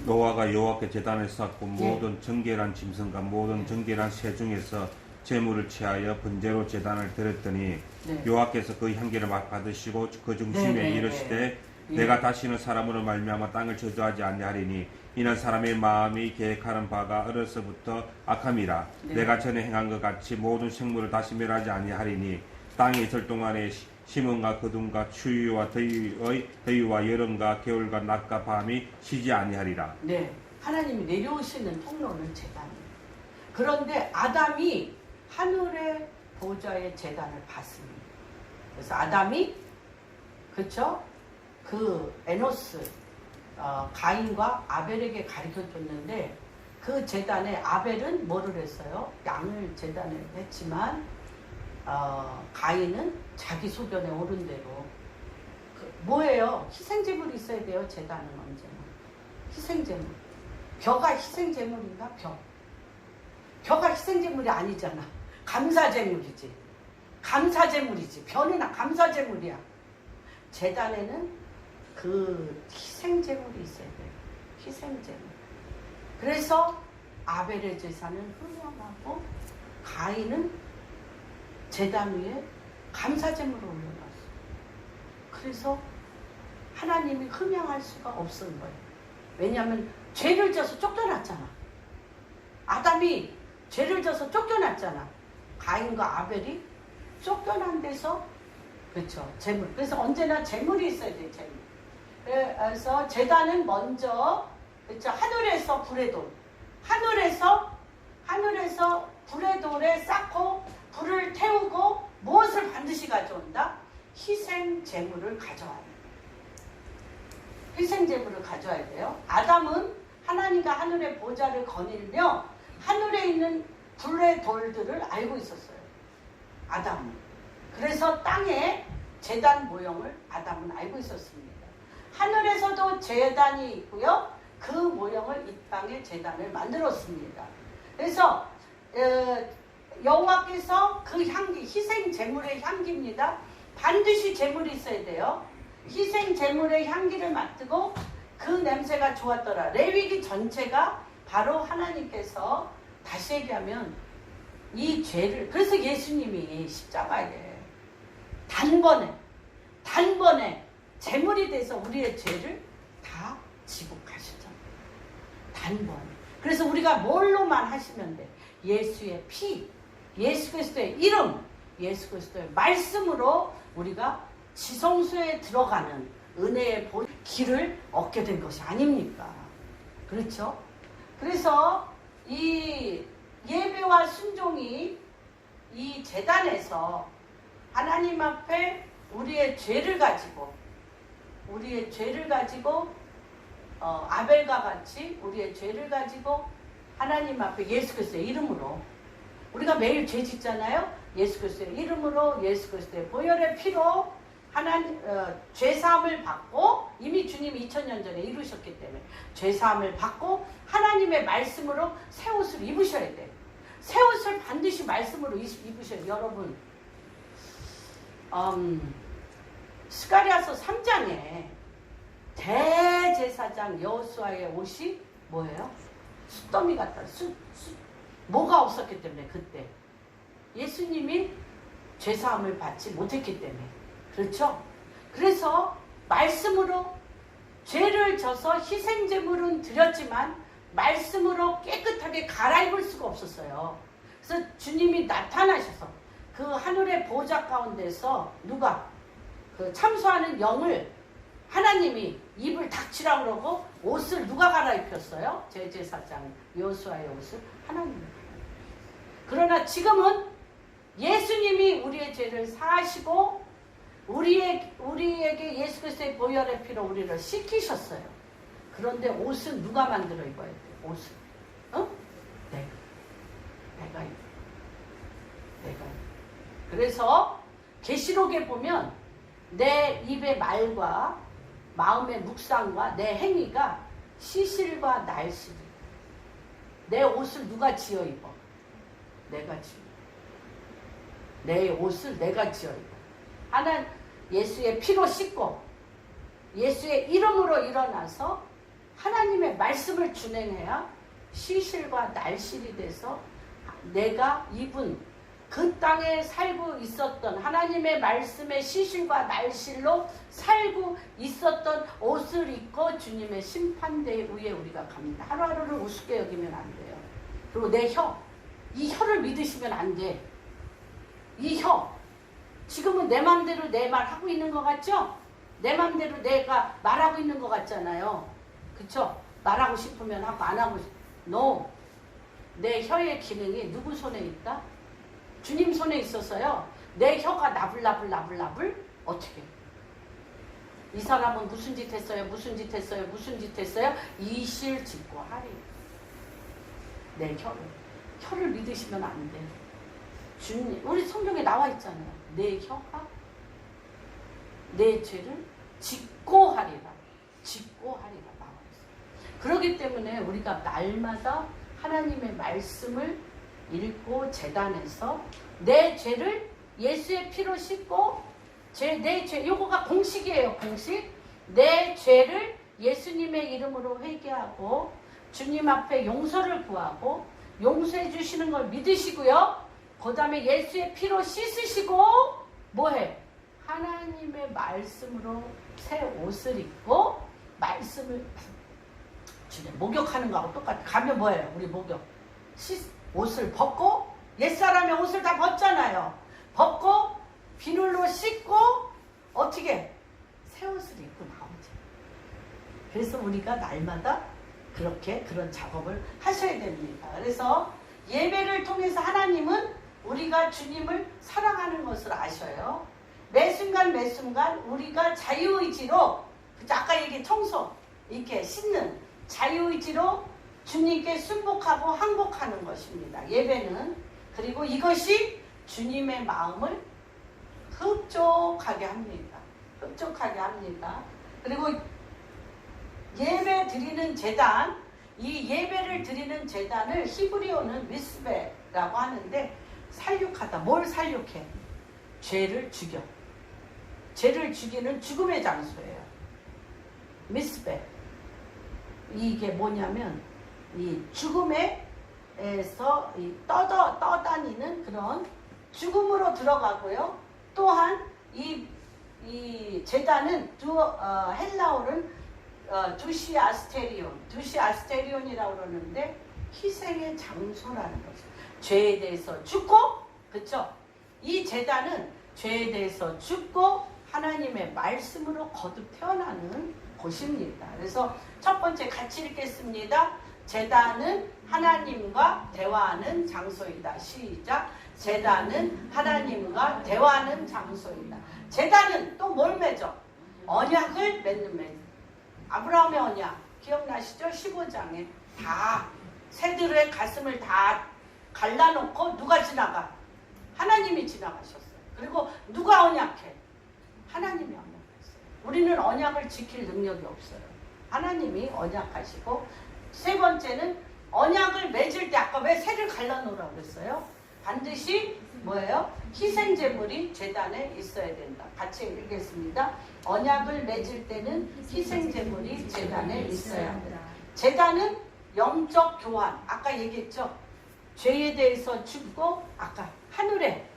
노아가 여호와께 제단을 쌓고 예. 모든 정결한 짐승과 모든 정결한 새 중에서 제물을 취하여 번제로 제단을 드렸더니 네. 여호와께서 그 향기를 받으시고 그 중심에 네, 네, 이르시되 네. 내가 다시는 사람으로 말미암아 땅을 저주하지 아니하리니 이는 사람의 마음이 계획하는 바가 어려서부터 악함이라. 네. 내가 전에 행한 것 같이 모든 생물을 다시 멸하지 아니하리니 땅에 있을 동안에 심음과 거둠과 추위와 더위와 여름과 겨울과 낮과 밤이 쉬지 아니하리라. 네, 하나님이 내려오시는 통로는 제단이에요. 그런데 아담이 하늘의 보좌의 제단을 받습니다. 그래서 아담이 그렇죠? 그 에노스 가인과 아벨에게 가르쳐줬는데 그 제단에 아벨은 뭐를 했어요? 양을 제단에 했지만 가인은 자기 소견에 오른 대로 뭐예요? 희생제물이 있어야 돼요. 제단은 언제나 희생제물. 벼가 희생제물인가? 벼가 희생제물이 아니잖아. 감사제물이지. 벼는 감사제물이야. 제단에는 그 희생제물이 있어야 돼요. 희생제물. 그래서 아벨의 제사는 흠양하고 가인은 제단 위에 감사제물을 올려놨어. 그래서 하나님이 흠양할 수가 없은 거예요. 왜냐하면 죄를 져서 쫓겨났잖아. 아담이 죄를 져서 쫓겨났잖아. 가인과 아벨이 쫓겨난 데서 그렇죠. 제물. 그래서 언제나 제물이 있어야 돼. 제물. 그래서 제단은 먼저 그렇죠. 하늘에서 불의 돌. 하늘에서 불의 돌에 쌓고 불을 태우고 무엇을 반드시 가져온다? 희생 제물을 가져와야 돼요. 희생 제물을 가져와야 돼요. 아담은 하나님과 하늘의 보좌를 거닐며 하늘에 있는 불의 돌들을 알고 있었어요. 아담은. 그래서 땅에 제단 모형을 아담은 알고 있었습니다. 하늘에서도 제단이 있고요. 그 모형을 이 땅에 제단을 만들었습니다. 그래서 여호와께서 그 향기, 희생 제물의 향기입니다. 반드시 제물이 있어야 돼요. 희생 제물의 향기를 맡고 그 냄새가 좋았더라. 레위기 전체가 바로 하나님께서 다시 얘기하면 이 죄를, 그래서 예수님이 십자가에 단번에 제물이 돼서 우리의 죄를 다 지고 가셨잖아요. 단번에. 그래서 우리가 뭘로만 하시면 돼? 예수의 피, 예수 그리스도의 이름, 예수 그리스도의 말씀으로 우리가 지성소에 들어가는 은혜의 길을 얻게 된 것이 아닙니까? 그렇죠? 그래서 이 예배와 순종이 이 제단에서 하나님 앞에 우리의 죄를 가지고 아벨과 같이 우리의 죄를 가지고 하나님 앞에 예수 그리스도의 이름으로, 우리가 매일 죄 짓잖아요. 예수 그리스도의 이름으로, 예수 그리스도의 보혈의 피로 죄사함을 받고, 이미 주님이 2000년 전에 이루셨기 때문에 죄사함을 받고 하나님의 말씀으로 새 옷을 입으셔야 돼요. 새 옷을 반드시 말씀으로 입으셔야 돼요. 여러분, 스가랴서 3장에 대제사장 여호수아의 옷이 뭐예요? 숫더미 같다. 뭐가 없었기 때문에, 그때 예수님이 죄사함을 받지 못했기 때문에. 그렇죠? 그래서 말씀으로 죄를 져서 희생제물은 드렸지만 말씀으로 깨끗하게 갈아입을 수가 없었어요. 그래서 주님이 나타나셔서 그 하늘의 보좌 가운데서 누가 그 참소하는 영을 하나님이 입을 닥치라 그러고 옷을 누가 갈아입혔어요? 제사장 여호수아의 옷을 하나님이. 그러나 지금은 예수님이 우리의 죄를 사하시고 우리에게 예수 그리스도의 보혈의 피로 우리를 씻기셨어요. 그런데 옷은 누가 만들어 입어야 돼요? 옷을. 내가 입어. 그래서 계시록에 보면 내 입의 말과 마음의 묵상과 내 행위가 시실과 날실이. 내 옷을 누가 지어 입어? 내가 지어. 내 옷을 내가 지어 입어. 하나님 예수의 피로 씻고 예수의 이름으로 일어나서 하나님의 말씀을 준행해야 시실과 날실이 돼서 내가 입은 그 땅에 살고 있었던 하나님의 말씀의 시실과 날실로 살고 있었던 옷을 입고 주님의 심판대 위에 우리가 갑니다. 하루하루를 우습게 여기면 안 돼요. 그리고 내 혀, 이 혀를 믿으시면 안 돼. 이 혀, 지금은 내 맘대로 내 말 하고 있는 것 같죠? 내 맘대로 내가 말하고 있는 것 같잖아요. 그쵸? 말하고 싶으면 하고 안 하고 No. 내 혀의 기능이 누구 손에 있다? 주님 손에 있었어요. 내 혀가 나불나불 어떻게? 이 사람은 무슨 짓 했어요? 이실 짓고 하리. 내 혀를 믿으시면 안 돼. 주님, 우리 성경에 나와 있잖아요. 내 혀가 내 죄를 짓고 하리라 나와 있어요. 그렇기 때문에 우리가 날마다 하나님의 말씀을 읽고 제단에서 내 죄를 예수의 피로 씻고 내 죄, 요거가 공식이에요. 공식. 내 죄를 예수님의 이름으로 회개하고 주님 앞에 용서를 구하고 용서해 주시는 걸 믿으시고요. 그 다음에 예수의 피로 씻으시고 뭐해? 하나님의 말씀으로 새 옷을 입고 말씀을 목욕하는 거하고 똑같아. 가면 뭐예요? 우리 목욕. 옷을 벗고 옛사람의 옷을 다 벗잖아요. 벗고 비늘로 씻고 어떻게? 새 옷을 입고 나오죠. 그래서 우리가 날마다 그렇게 그런 작업을 하셔야 됩니다. 그래서 예배를 통해서 하나님은 우리가 주님을 사랑하는 것을 아셔요. 매 순간 우리가 자유의지로, 아까 얘기 청소 이렇게 씻는 자유의지로 주님께 순복하고 항복하는 것입니다. 예배는. 그리고 이것이 주님의 마음을 흡족하게 합니다. 그리고 예배 드리는 제단, 이 예배를 드리는 제단을 히브리어는 미스베라고 하는데 살육하다. 뭘 살육해? 죄를 죽여. 죄를 죽이는 죽음의 장소예요. 미스베. 이게 뭐냐면 이 죽음의 떠다니는 그런 죽음으로 들어가고요. 또한 이 제단은 헬라어는 두시 아스테리온이라고 그러는데 희생의 장소라는 거죠. 죄에 대해서 죽고, 그렇죠? 이 제단은 죄에 대해서 죽고 하나님의 말씀으로 거듭 태어나는 곳입니다. 그래서 첫 번째 같이 읽겠습니다. 제단은 하나님과 대화하는 장소이다. 시작. 제단은 하나님과 대화하는 장소이다. 제단은 또 뭘 맺어? 언약을 맺는 맺. 아브라함의 언약 기억나시죠? 15장에 다 새들의 가슴을 다 갈라놓고 누가 지나가? 하나님이 지나가셨어요. 그리고 누가 언약해? 하나님이 언약했어요. 우리는 언약을 지킬 능력이 없어요. 하나님이 언약하시고, 세 번째는 언약을 맺을 때 아까 왜 새를 갈라놓으라고 그랬어요? 반드시 뭐예요? 희생제물이 제단에 있어야 된다. 같이 읽겠습니다. 언약을 맺을 때는 희생제물이 제단에 있어야 한다. 제단은 영적 교환. 아까 얘기했죠? 죄에 대해서 죽고, 아까 하늘에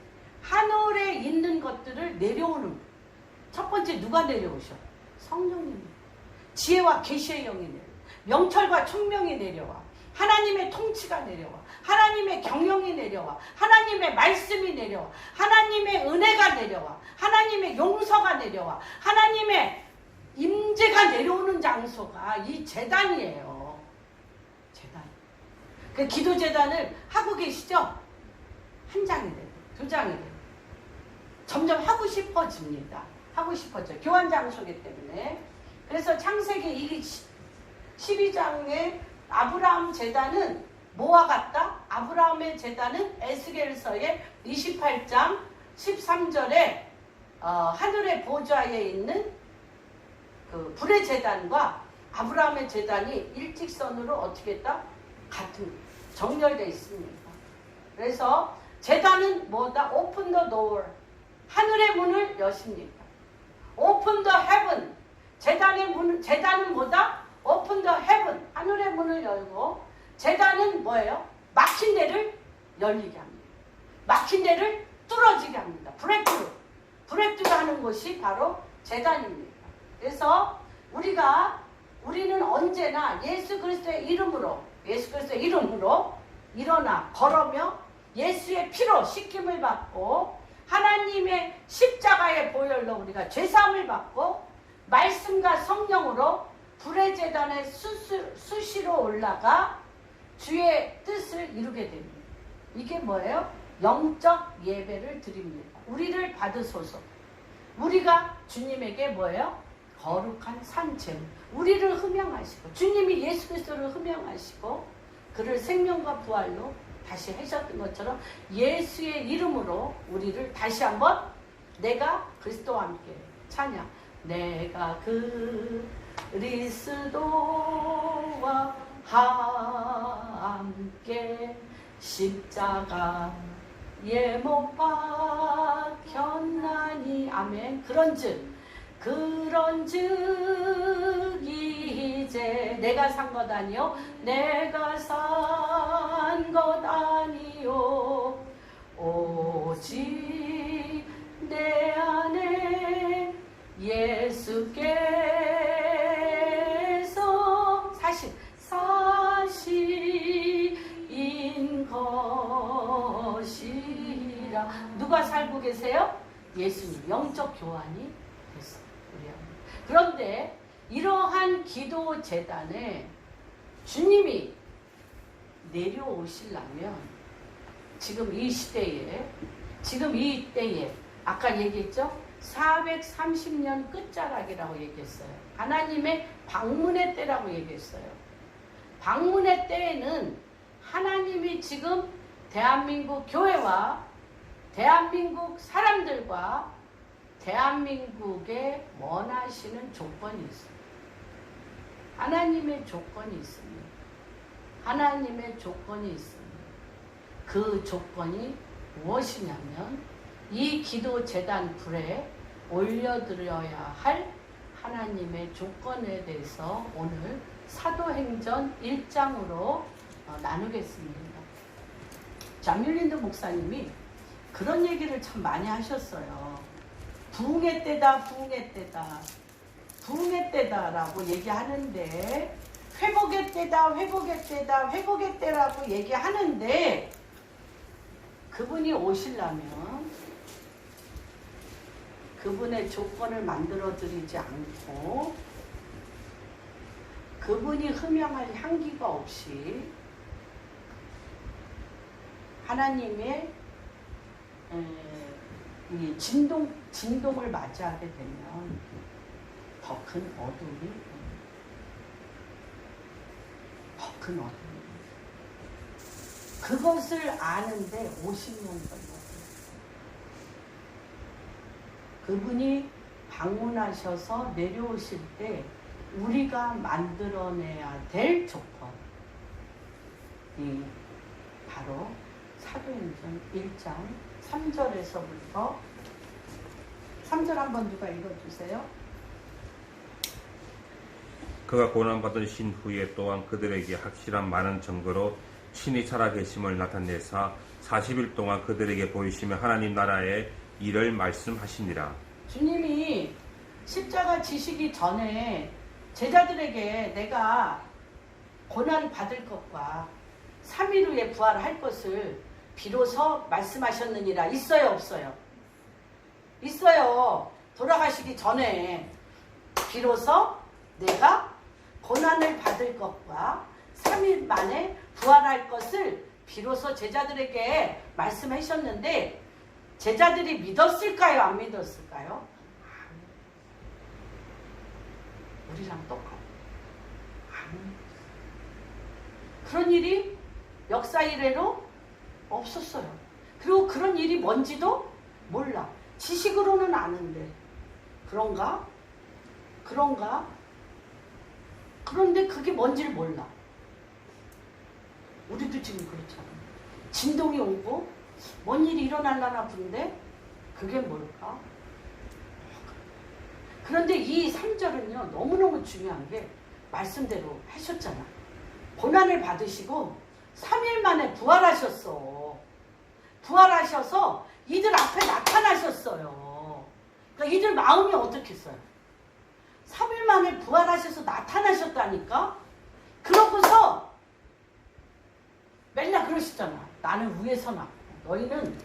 있는 것들을 내려오는. 첫 번째 누가 내려오셔? 성령님이. 지혜와 계시의 영이 내려와. 명철과 총명이 내려와. 하나님의 통치가 내려와. 하나님의 경영이 내려와. 하나님의 말씀이 내려와. 하나님의 은혜가 내려와. 하나님의 용서가 내려와. 하나님의 임재가 내려오는 장소가 이 제단이에요. 제단. 그 기도 제단을 하고 계시죠? 한 장이 되고, 두 장이 되고. 점점 하고 싶어집니다. 하고 싶어져. 교환 장소이기 때문에. 그래서 창세기 12장에 아브라함 제단은 뭐와 같다? 아브라함의 제단은 에스겔서의 28장 13절에 하늘의 보좌에 있는 그 불의 제단과 아브라함의 제단이 일직선으로 어떻게 했다? 같은 정렬되어 있습니다. 그래서 제단은 뭐다? Open the door. 하늘의 문을 여십니다. Open the heaven. 제단은 뭐다? Open the heaven. 하늘의 문을 열고, 제단은 뭐예요? 막힌 데를 열리게 합니다. 막힌 데를 뚫어지게 합니다. 브레이크루 하는 곳이 바로 제단입니다. 그래서 우리는 언제나 예수 그리스도의 이름으로 일어나 걸으며 예수의 피로 씻김을 받고 하나님의 십자가의 보혈로 우리가 죄사함을 받고 말씀과 성령으로 불의 제단에 수시로 올라가 주의 뜻을 이루게 됩니다. 이게 뭐예요? 영적 예배를 드립니다. 우리를 받으소서. 우리가 주님에게 뭐예요? 거룩한 산채. 우리를 흠양하시고, 주님이 예수 그리스도를 흠양하시고 그를 생명과 부활로 다시 하셨던 것처럼 예수의 이름으로 우리를 다시 한번 내가 그리스도와 함께 찬양. 내가 그리스도와 함께 십자가에 못 박혔나니. 아멘. 그런즉 이제 내가 산 것 아니요 내가 산 것 아니요 오직 내 안에 예수께서 사실인 것이라. 누가 살고 계세요? 예수님. 영적 교환이 됐어요. 그런데 이러한 기도 제단에 주님이 내려오시려면 지금 이 때에 아까 얘기했죠? 430년 끝자락이라고 얘기했어요. 하나님의 방문의 때라고 얘기했어요. 방문의 때에는 하나님이 지금 대한민국 교회와 대한민국 사람들과 대한민국에 원하시는 조건이 있습니다. 하나님의 조건이 있습니다. 하나님의 조건이 있습니다. 그 조건이 무엇이냐면 이 기도 제단 불에 올려드려야 할 하나님의 조건에 대해서 오늘 사도행전 1장으로 나누겠습니다. 자뮬린드 목사님이 그런 얘기를 참 많이 하셨어요. 부흥의 때다, 부흥의 때다, 부흥의 때다라고 얘기하는데, 회복의 때다, 회복의 때다, 회복의 때라고 얘기하는데, 그분이 오시려면 그분의 조건을 만들어 드리지 않고 그분이 흠양할 향기가 없이 하나님의 이 진동을 맞이하게 되면 더 큰 어둠이 그것을 아는데 50년 걸렸어요. 그분이 방문하셔서 내려오실 때 우리가 만들어내야 될 조건이 바로 사도행전 1장 3절에서부터 3절 한번 누가 읽어주세요. 그가 고난받으신 후에 또한 그들에게 확실한 많은 증거로 친히 살아계심을 나타내사 40일 동안 그들에게 보이시며 하나님 나라의 일을 말씀하시니라. 주님이 십자가 지시기 전에 제자들에게 내가 고난 받을 것과 3일 후에 부활할 것을 비로소 말씀하셨느니라. 있어요, 없어요? 있어요. 돌아가시기 전에 비로소 내가 고난을 받을 것과 3일 만에 부활할 것을 비로소 제자들에게 말씀하셨는데 제자들이 믿었을까요? 안 믿었을까요? 우리랑 똑같아. 그런 일이 역사 이래로 없었어요. 그리고 그런 일이 뭔지도 몰라. 지식으로는 아는데 그런가? 그런데 그게 뭔지를 몰라. 우리도 지금 그렇잖아. 진동이 오고 뭔 일이 일어날라나 본데 그게 뭘까? 그런데 이 3절은요 너무너무 중요한 게 말씀대로 하셨잖아. 고난을 받으시고 3일 만에 부활하셨어. 부활하셔서 이들 앞에 나타나셨어요. 그러니까 이들 마음이 어떻겠어요? 3일 만에 부활하셔서 나타나셨다니까? 그러고서 맨날 그러시잖아. 나는 위에서 났고 너희는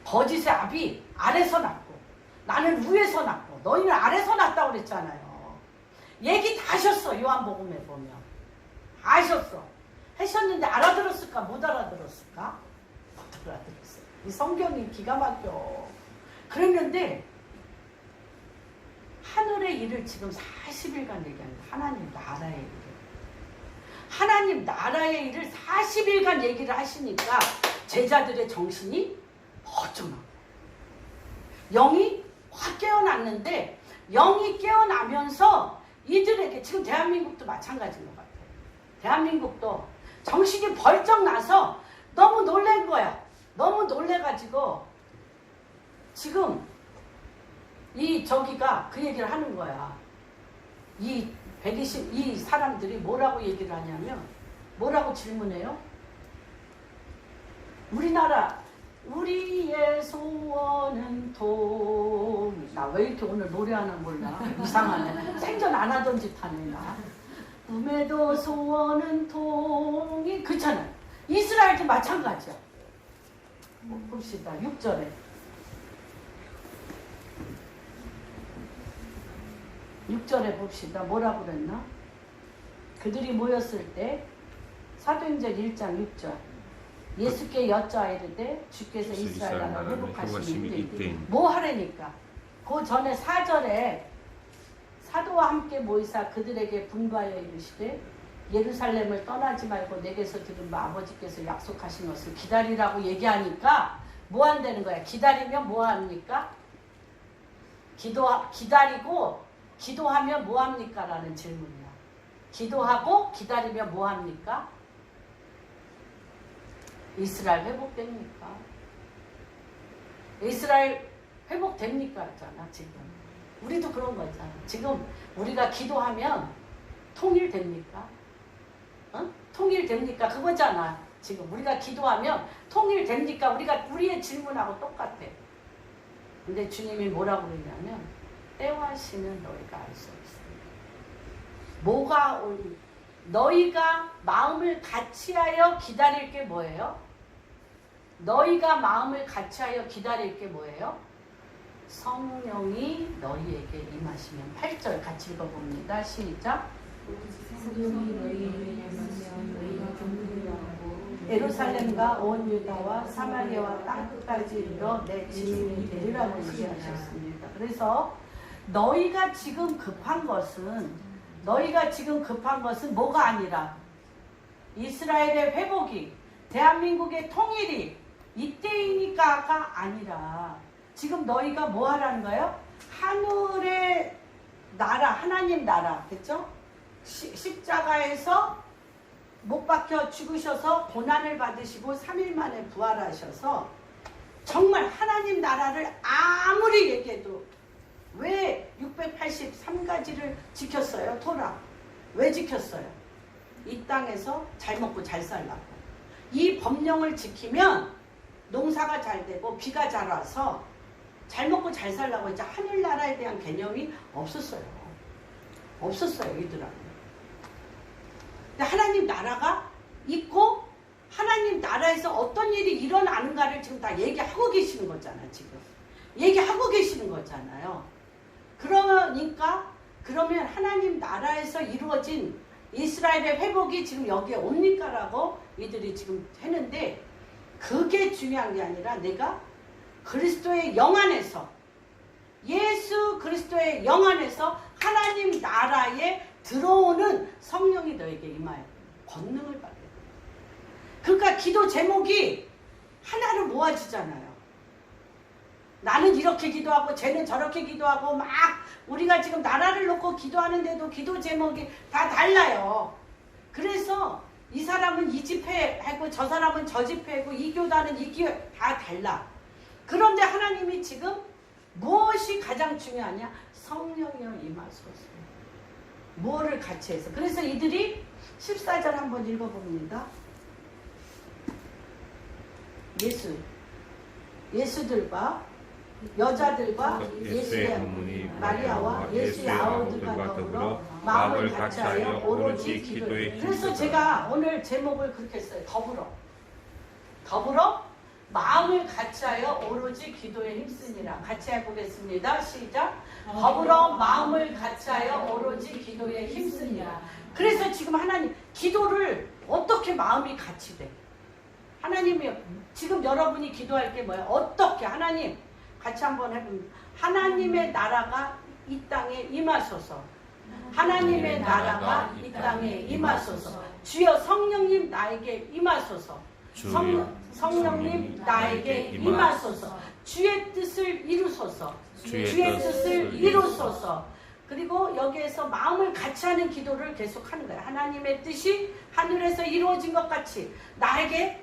거짓의 압이 아래서 났고 나는 위에서 났고 너희는 아래서 났다고 그랬잖아요. 얘기 다 하셨어. 요한복음에 보면 다 하셨어. 하셨는데 알아들었을까? 못 알아들었을까? 못 알아들었어요. 이 성경이 기가 막혀. 그랬는데 하늘의 일을 지금 40일간 얘기합니다. 하나님 나라의 일을. 하나님 나라의 일을 40일간 얘기를 하시니까 제자들의 정신이 어쩌나. 영이 확 깨어났는데 영이 깨어나면서 이들에게 지금 대한민국도 마찬가지인 것 같아요. 대한민국도 정신이 벌쩍 나서 너무 놀란 거야. 너무 놀래가지고 지금 저기가 그 얘기를 하는 거야. 이 사람들이 뭐라고 얘기를 하냐면 뭐라고 질문해요? 우리나라 우리의 소원은 나 왜 이렇게 오늘 노래하나 몰라. 이상하네. 생전 안 하던 짓 하네 나. 꿈에도 소원은 통이 그렇잖아. 이스라엘도 마찬가지야. 봅시다. 6절에 봅시다. 뭐라고 그랬나? 그들이 모였을 때 사도행전 1장 6절 예수께 여쭈어 이르되 주께서 이스라엘 나라를 회복하시니 이때 뭐 하라니까? 그 전에 4절에 사도와 함께 모이사 그들에게 분부하여 이르시되 예루살렘을 떠나지 말고 내게서 들은 바 아버지께서 약속하신 것을 기다리라고 얘기하니까 뭐 한다는 거야? 기다리면 뭐 합니까? 기다리고 기도하면 뭐 합니까? 라는 질문이야. 기도하고 기다리면 뭐 합니까? 이스라엘 회복됩니까? 이스라엘 회복됩니까? 했잖아 지금. 우리도 그런 거 있잖아. 지금 우리가 기도하면 통일됩니까? 통일됩니까? 그거잖아. 지금 우리가 기도하면 통일됩니까? 우리의 질문하고 똑같아. 근데 주님이 뭐라고 그러냐면 때와 시는 너희가 알 수 없습니다. 너희가 마음을 같이하여 기다릴 게 뭐예요? 너희가 마음을 같이하여 기다릴 게 뭐예요? 성령이 너희에게 임하시면. 8절 같이 읽어봅니다. 시작. 성령이 너희에게 임하시면 너희가 경륜하고 예루살렘과 온 유다와 사마리아와 땅끝까지 이르러 내 증인이 되리라고 얘기하셨습니다. 그래서 너희가 지금 급한 것은 뭐가 아니라 이스라엘의 회복이, 대한민국의 통일이 이때이니까가 아니라 지금 너희가 뭐 하라는 거예요? 하늘의 나라, 하나님 나라, 그렇죠? 십자가에서 못 박혀 죽으셔서 고난을 받으시고 3일 만에 부활하셔서 정말 하나님 나라를 아무리 얘기해도 왜 683가지를 지켰어요? 토라. 왜 지켰어요? 이 땅에서 잘 먹고 잘 살라고. 이 법령을 지키면 농사가 잘 되고 비가 잘 와서 잘 먹고 잘 살라고 이제 하늘나라에 대한 개념이 없었어요. 이들한테. 근데 하나님 나라가 있고 하나님 나라에서 어떤 일이 일어나는가를 지금 다 얘기하고 계시는 거잖아요. 지금 얘기하고 계시는 거잖아요. 그러면 하나님 나라에서 이루어진 이스라엘의 회복이 지금 여기에 옵니까라고 이들이 지금 했는데, 그게 중요한 게 아니라 내가 그리스도의 영 안에서, 예수 그리스도의 영 안에서 하나님 나라에 들어오는 성령이 너에게 임하여 권능을 받게 돼. 그러니까 기도 제목이 하나로 모아지잖아요. 나는 이렇게 기도하고 쟤는 저렇게 기도하고 막 우리가 지금 나라를 놓고 기도하는데도 기도 제목이 다 달라요. 그래서 이 사람은 이 집회하고 저 사람은 저 집회하고 이 교단은 이 교회 다 달라. 그런데 하나님이 지금 무엇이 가장 중요하냐? 성령이여 임하소서. 뭐를 같이 해서. 그래서 이들이 14절 한번 읽어봅니다. 예수들과 여자들과 예수의 어머니 마리아와 예수의 아우들과 더불어 마음을 같이하여 오로지 기도에. 그래서 제가 오늘 제목을 그렇게 했어요. 더불어 마음을 같이하여 오로지 기도에 힘쓰니라. 같이 해보겠습니다. 시작. 더불어 마음을 같이하여 오로지 기도에 힘쓰니라. 그래서 지금 하나님 기도를 어떻게 마음이 같이 돼? 하나님이 지금 여러분이 기도할 게 뭐예요? 어떻게 하나님 같이 한번 해봅니다. 하나님의 나라가 이 땅에 임하소서. 하나님의 나라가 이 땅에 임하소서. 주여 성령님 나에게 임하소서. 성령님 나에게 임하소서. 주의 뜻을 이루소서. 주의 뜻을 이루소서. 그리고 여기에서 마음을 같이 하는 기도를 계속 하는 거예요. 하나님의 뜻이 하늘에서 이루어진 것 같이 나에게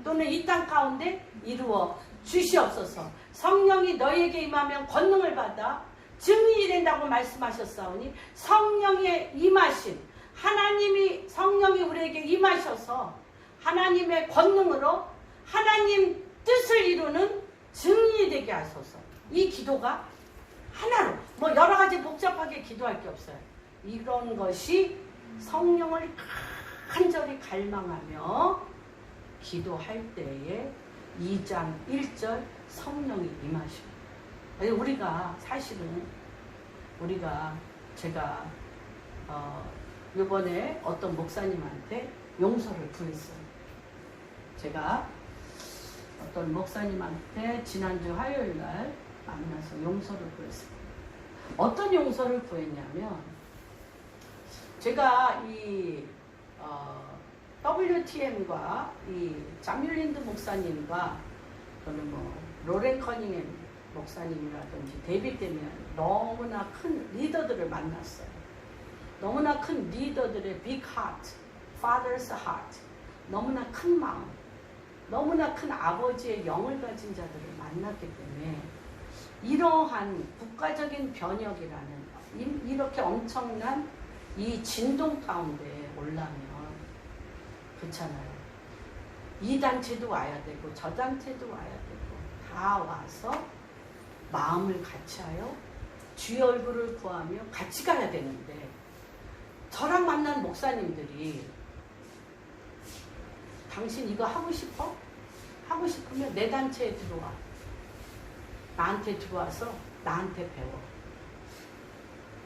또는 이 땅 가운데 이루어 주시옵소서. 성령이 너희에게 임하면 권능을 받아 증인이 된다고 말씀하셨사오니 성령의 임하심, 성령이 우리에게 임하셔서 하나님의 권능으로 하나님 뜻을 이루는 증인이 되게 하소서. 이 기도가 하나로, 뭐 여러 가지 복잡하게 기도할 게 없어요. 이런 것이 성령을 간절히 갈망하며 기도할 때에 2장 1절 성령이 임하시고. 우리가 사실은 제가 이번에 어떤 목사님한테 용서를 구했어요. 제가 어떤 목사님한테 지난주 화요일 날 만나서 용서를 구했어요. 어떤 용서를 구했냐면, 제가 이 WTM과 이 자뮬린드 목사님과 또는 뭐 로렌 커닝햄 목사님이라든지 데이빗 데미안 너무나 큰 리더들을 만났어요. 너무나 큰 리더들의 big heart, father's heart, 너무나 큰 마음, 너무나 큰 아버지의 영을 가진 자들을 만났기 때문에 이러한 국가적인 변혁이라는 이렇게 엄청난 이 진동 가운데 올라면 그렇잖아요. 이 단체도 와야 되고 저 단체도 와야 되고 다 와서 마음을 같이 하여 주의 얼굴을 구하며 같이 가야 되는데 저랑 만난 목사님들이 당신 이거 하고 싶어? 하고 싶으면 내 단체에 들어와. 나한테 들어와서 나한테 배워.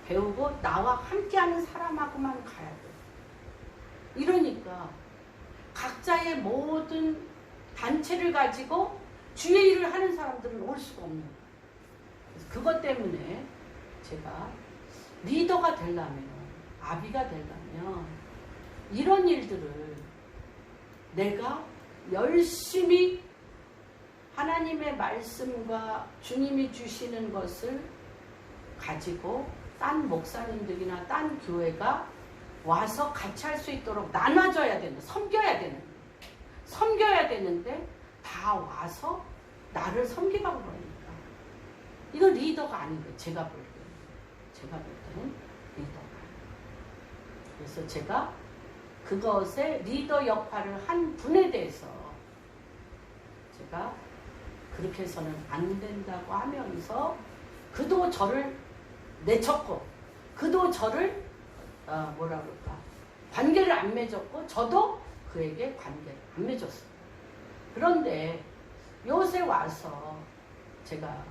배우고 나와 함께하는 사람하고만 가야 돼. 이러니까 각자의 모든 단체를 가지고 주의 일을 하는 사람들은 올 수가 없는 거예요. 그래서 그것 때문에 제가 리더가 되려면, 아비가 되려면 이런 일들을 내가 열심히 하나님의 말씀과 주님이 주시는 것을 가지고 딴 목사님들이나 딴 교회가 와서 같이 할 수 있도록 나눠줘야 된다. 섬겨야 되는데 다 와서 나를 섬기라고 그러니까 이거 리더가 아닌데 제가 볼 때는 리더가 아니에요. 그래서 제가 그것의 리더 역할을 한 분에 대해서 제가 그렇게 해서는 안 된다고 하면서 그도 저를 내쳤고 그도 저를 뭐라 그럴까 관계를 안 맺었고 저도 그에게 관계를 안 맺었어요. 그런데 요새 와서 제가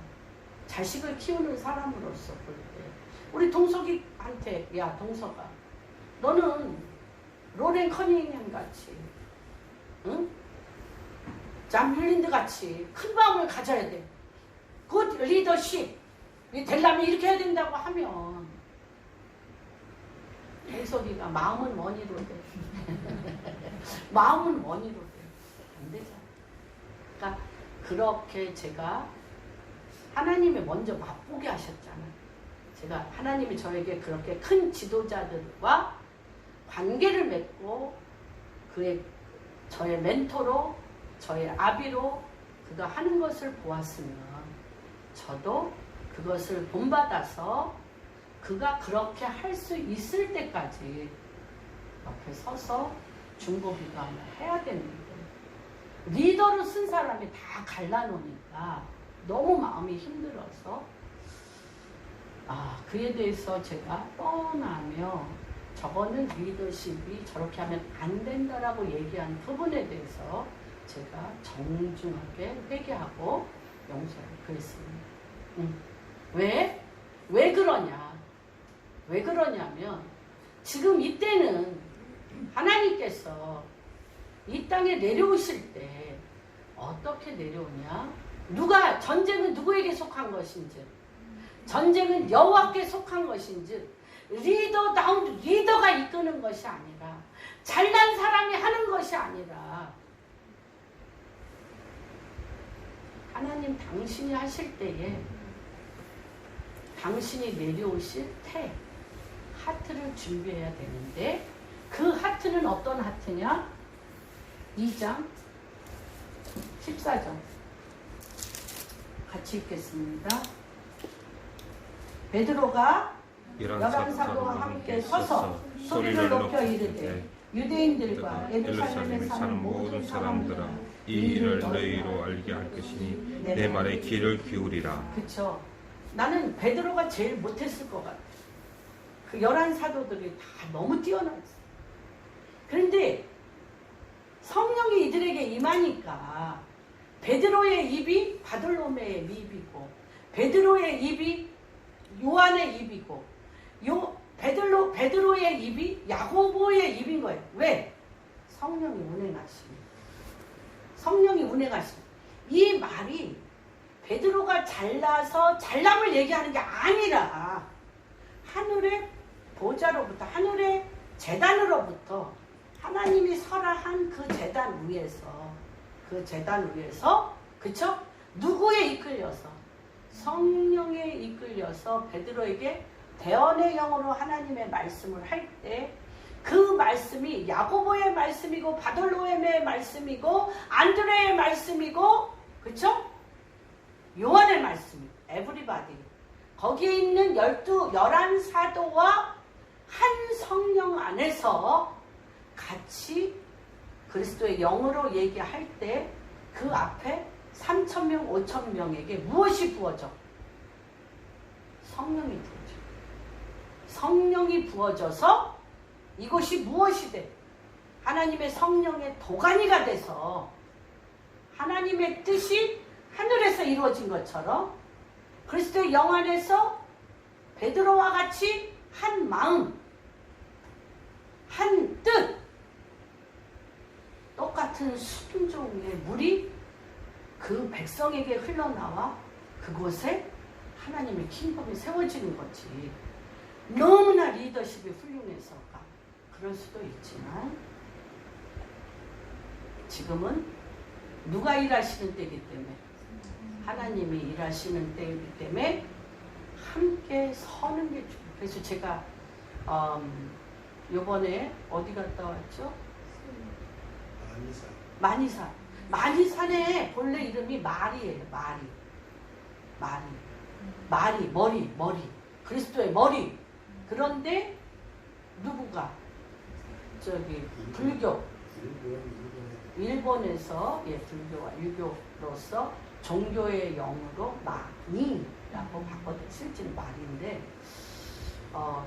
자식을 키우는 사람으로서 볼 때 우리 동석이한테 야 동석아 너는 로렌 커닝햄 같이 응? 잠 윌린드 같이 큰 마음을 가져야 돼. 굿 리더십 되려면 이렇게 해야 된다고 하면 동석이가 마음은 원이로 돼. 마음은 원이로 돼. 안 되잖아. 그러니까 그렇게 제가 하나님이 먼저 맛보게 하셨잖아요. 제가 하나님이 저에게 그렇게 큰 지도자들과 관계를 맺고 저의 멘토로 저의 아비로 그가 하는 것을 보았으면 저도 그것을 본받아서 그가 그렇게 할 수 있을 때까지 옆에 서서 중보기도하며 해야 되는데 리더로 쓴 사람이 다 갈라놓으니까 너무 마음이 힘들어서 그에 대해서 제가 뻔하며 저거는 리더십이 저렇게 하면 안 된다라고 얘기한 부분에 대해서 제가 정중하게 회개하고 용서를 구했습니다. 왜 그러냐? 왜 그러냐면 지금 이때는 하나님께서 이 땅에 내려오실 때 어떻게 내려오냐? 전쟁은 누구에게 속한 것인지, 전쟁은 여호와께 속한 것인지, 리더가 이끄는 것이 아니라, 잘난 사람이 하는 것이 아니라, 하나님 당신이 하실 때에 당신이 내려오실 하트를 준비해야 되는데 그 하트는 어떤 하트냐? 2장 14절 같이 읽겠습니다. 베드로가 11사도와 함께 서서 소리를 높여 이르되 유대인들과 예루살렘에 사는 모든 사람들아 이 일을 너희로 알게 할 것이니 내 말에 귀를 기울이라. 그렇죠. 나는 베드로가 제일 못했을 것 같아. 그 11사도들이 다 너무 뛰어났어. 그런데 성령이 이들에게 임하니까 베드로의 입이 바돌로메의 입이고 베드로의 입이 요한의 입이고 베드로의 입이 야고보의 입인 거예요. 왜? 성령이 운행하시니. 이 말이 베드로가 잘나서 잘남을 얘기하는 게 아니라 하늘의 보좌로부터 하늘의 제단으로부터 하나님이 설하한 그 제단 위에서 그쵸? 누구에 이끌려서? 성령에 이끌려서 베드로에게 대언의 영으로 하나님의 말씀을 할 때 그 말씀이 야고보의 말씀이고 바돌로메의 말씀이고 안드레의 말씀이고 그쵸? 요한의 말씀, 에브리바디. 거기에 있는 11사도와 한 성령 안에서 같이 그리스도의 영으로 얘기할 때 그 앞에 3,000명, 5,000명에게 무엇이 부어져? 성령이 부어져. 성령이 부어져서 이것이 무엇이 돼? 하나님의 성령의 도가니가 돼서 하나님의 뜻이 하늘에서 이루어진 것처럼 그리스도의 영 안에서 베드로와 같이 한 마음, 한 뜻, 똑같은 순종의 물이 그 백성에게 흘러나와 그곳에 하나님의 킹덤이 세워지는 거지. 너무나 리더십이 훌륭해서가 그럴 수도 있지만 지금은 누가 일하시는 때이기 때문에 하나님이 일하시는 때이기 때문에 함께 서는 게 중요해요. 그래서 제가 요번에 어디 갔다 왔죠? 마니산에 본래 이름이 마리예요. 머리. 그리스도의 머리. 그런데 누구가 저기 불교 일본에서 불교와 유교로서 종교의 영으로 마니라고 바꿔도 실제는 말인데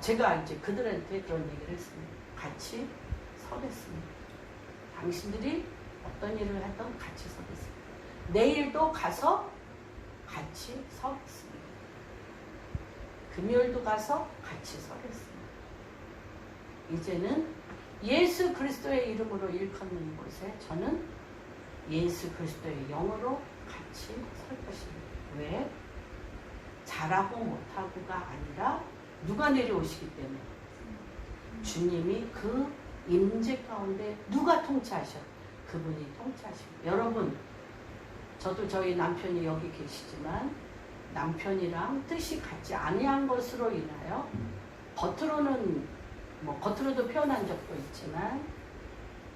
제가 이제 그들한테 그런 얘기를 했습니다. 같이 서겠습니다. 당신들이 어떤 일을 하든 같이 서겠습니다. 내일도 가서 같이 서겠습니다. 금요일도 가서 같이 서겠습니다. 이제는 예수 그리스도의 이름으로 일컫는 곳에 저는 예수 그리스도의 영으로 같이 설 것입니다. 왜? 잘하고 못하고가 아니라 누가 내려오시기 때문에 주님이 그 임재 가운데 누가 통치하셔? 그분이 통치하십니다. 여러분, 저도 저희 남편이 여기 계시지만 남편이랑 뜻이 같지 아니한 것으로 인하여 겉으로도 표현한 적도 있지만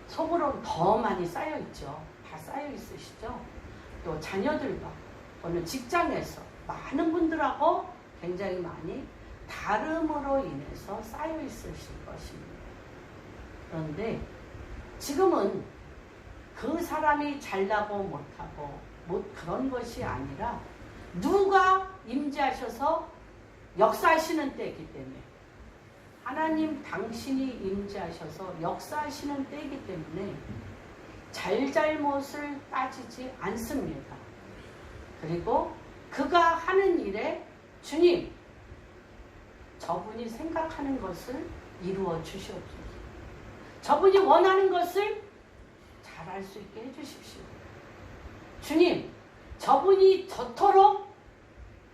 속으로 더 많이 쌓여 있죠. 다 쌓여 있으시죠. 또 자녀들과 또는 직장에서 많은 분들하고 굉장히 많이 다름으로 인해서 쌓여 있으실 것입니다. 그런데 지금은 그 사람이 잘나고 못하고 그런 것이 아니라 누가 임재하셔서 역사하시는 때이기 때문에 하나님 당신이 임재하셔서 역사하시는 때이기 때문에 잘잘못을 따지지 않습니다. 그리고 그가 하는 일에 주님, 저분이 생각하는 것을 이루어 주시옵소서. 저분이 원하는 것을 잘할 수 있게 해주십시오. 주님, 저분이 저토록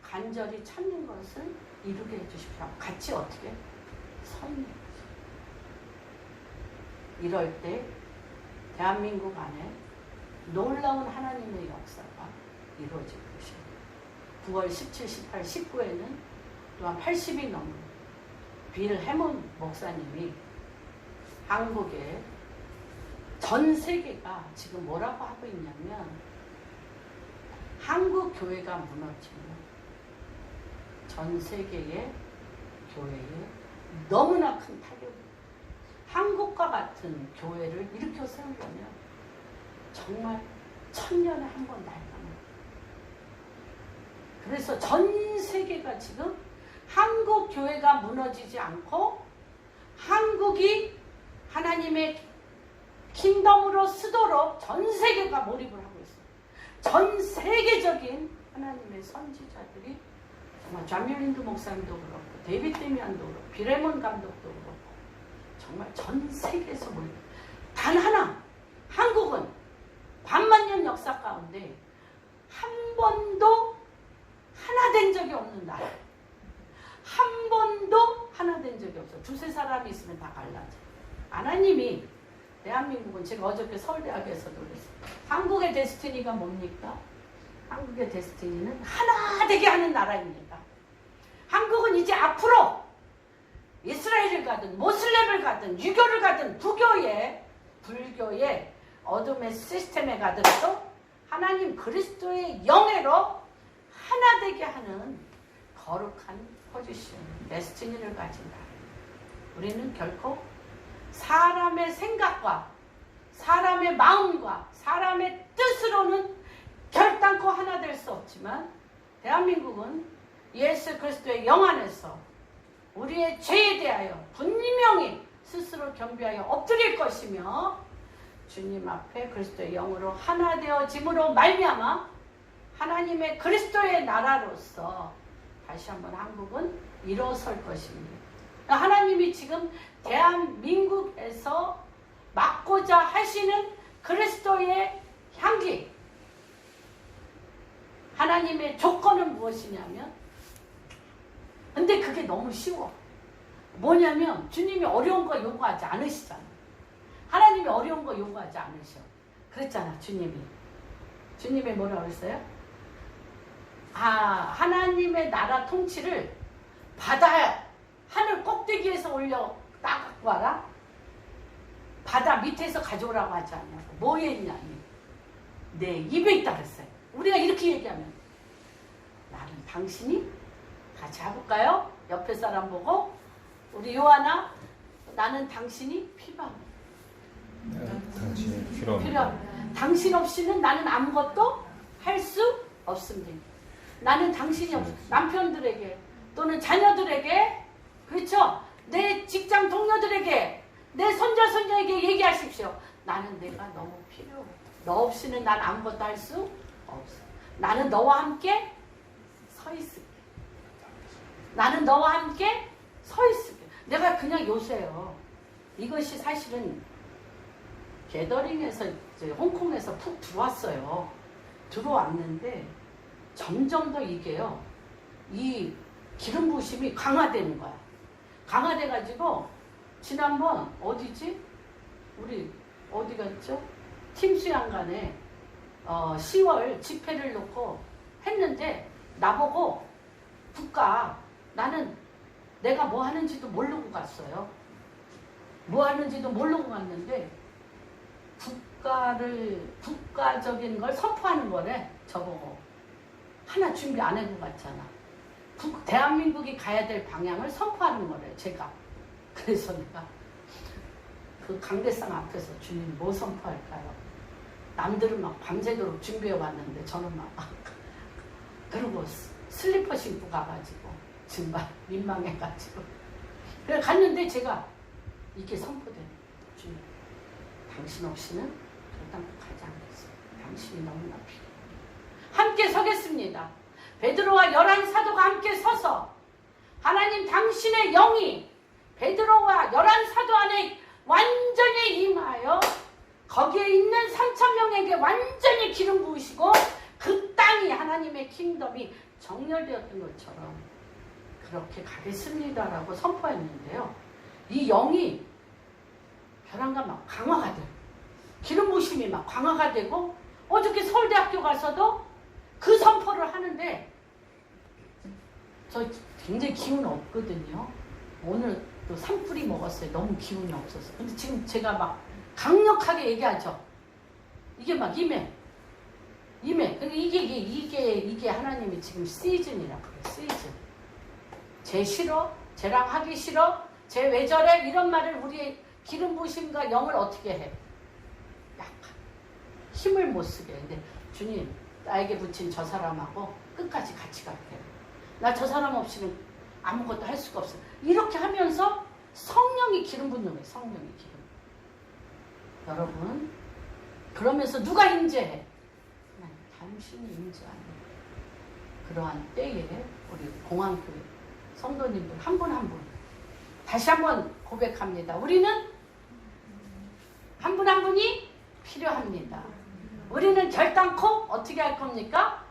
간절히 찾는 것을 이루게 해주십시오. 같이 어떻게? 서 있는 거죠. 이럴 때 대한민국 안에 놀라운 하나님의 역사가 이루어질 것입니다. 9월 17, 18, 19에는 또한 80이 넘은 빌 해몬 목사님이 한국에 전 세계가 지금 뭐라고 하고 있냐면 한국 교회가 무너지면 전 세계의 교회에 너무나 큰 타격이 한국과 같은 교회를 일으켜 세우려면 정말 1000년에 한 번 날까 말까. 그래서 전 세계가 지금 한국 교회가 무너지지 않고 한국이 하나님의 킹덤으로 쓰도록 전 세계가 몰입을 하고 있어요. 전 세계적인 하나님의 선지자들이 정말 존 밀린드 목사님도 그렇고 데이비드 데미안도 그렇고 비레몬 감독도 그렇고 정말 전 세계에서 몰입. 단 하나 한국은 반만년 역사 가운데 한 번도 하나 된 적이 없는 나라. 한 번도 하나 된 적이 없어. 두세 사람이 있으면 다 갈라져. 하나님이 대한민국은 제가 어저께 서울대학에서도 그랬어요. 한국의 데스티니가 뭡니까? 한국의 데스티니는 하나 되게 하는 나라입니다. 한국은 이제 앞으로 이스라엘을 가든 모슬렘을 가든 유교를 가든 불교의 어둠의 시스템에 가더라도 하나님 그리스도의 영예로 하나 되게 하는 거룩한 포지션, 데스티니를 가진 나라. 우리는 결코 사람의 생각과 사람의 마음과 사람의 뜻으로는 결단코 하나 될 수 없지만 대한민국은 예수 그리스도의 영 안에서 우리의 죄에 대하여 분명히 스스로 겸비하여 엎드릴 것이며 주님 앞에 그리스도의 영으로 하나 되어짐으로 말미암아 하나님의 그리스도의 나라로서 다시 한번 한국은 일어설 것입니다. 하나님이 지금 대한민국에서 맡고자 하시는 그리스도의 향기, 하나님의 조건은 무엇이냐면, 근데 그게 너무 쉬워. 뭐냐면 주님이 어려운 거 요구하지 않으시잖아. 하나님이 어려운 거 요구하지 않으셔. 그랬잖아, 주님이 뭐라고 했어요? 하나님의 나라 통치를 바다 하늘 꼭대기에서 올려 따갖고 와라. 바다 밑에서 가져오라고 하지 않냐고. 뭐 했냐니? 내 입에 있다 그랬어요. 우리가 이렇게 얘기하면 나는 당신이 같이 해볼까요? 옆에 사람 보고 우리 요하나 나는 당신이 필요합니다. 당신이 필요합니다. 당신 없이는 나는 아무것도 할 수 없습니다. 나는 당신이 남편들에게 또는 자녀들에게, 그렇죠? 내 직장 동료들에게, 내 손자 손녀에게 얘기하십시오. 나는 내가 너무 필요해. 너 없이는 난 아무것도 할 수 없어. 나는 너와 함께 서 있을게. 나는 너와 함께 서 있을게. 내가 그냥 요새요. 이것이 사실은 게더링에서 홍콩에서 푹 들어왔어요. 들어왔는데 점점 더 이게요. 이 기름 부심이 강화되는 거야. 강화돼가지고 지난번 어디지? 우리 어디 갔죠? 팀수양관에 10월 집회를 놓고 했는데 나보고 나는 내가 뭐 하는지도 모르고 갔어요. 뭐 하는지도 모르고 갔는데 국가적인 걸 선포하는 거래. 저보고 하나 준비 안 해고 갔잖아. 대한민국이 가야 될 방향을 선포하는 거래. 제가. 그래서 내가 그 강대상 앞에서 주님 뭐 선포할까요? 남들은 막 밤새도록 준비해 왔는데 저는 막 그러고 슬리퍼 신고 가가지고 정말 민망해가지고 그래 갔는데 제가 이게 선포되는 주님, 당신 없이는 결단코 가지 않겠어요. 당신이 너무나 필요해요. 함께 서겠습니다. 베드로와 11 사도가 함께 서서 하나님 당신의 영이 베드로와 11 사도 안에 완전히 임하여 거기에 있는 3,000명에게 완전히 기름 부으시고 그 땅이 하나님의 킹덤이 정렬되었던 것처럼 그렇게 가겠습니다라고 선포했는데요. 이 영이 벼랑과 막 강화가 돼요. 기름 부심이 막 강화가 되고 어저께 서울대학교 가서도 그 선포를 하는데 저 굉장히 기운 없거든요. 오늘 또 산불이 먹었어요. 너무 기운이 없어서. 근데 지금 제가 막 강력하게 얘기하죠. 이게 막 임해. 이게 하나님이 지금 시즌이라고 그래요. 시즌. 쟤 싫어? 쟤랑 하기 싫어? 쟤 왜 저래? 이런 말을 우리의 기름 부으심과 영을 어떻게 해? 약간 힘을 못 쓰게. 근데 주님 나에게 붙인 저 사람하고 끝까지 같이 갈게요. 나 저 사람 없이는 아무것도 할 수가 없어. 이렇게 하면서 성령이 기름 붓는 거예요. 성령이 기름. 여러분 그러면서 누가 임재해? 당신이 임재하는 그러한 때에 우리 공항교회 성도님들 한 분 한 분 다시 한번 고백합니다. 우리는 한 분 한 분이 필요합니다. 우리는 결단코 어떻게 할 겁니까?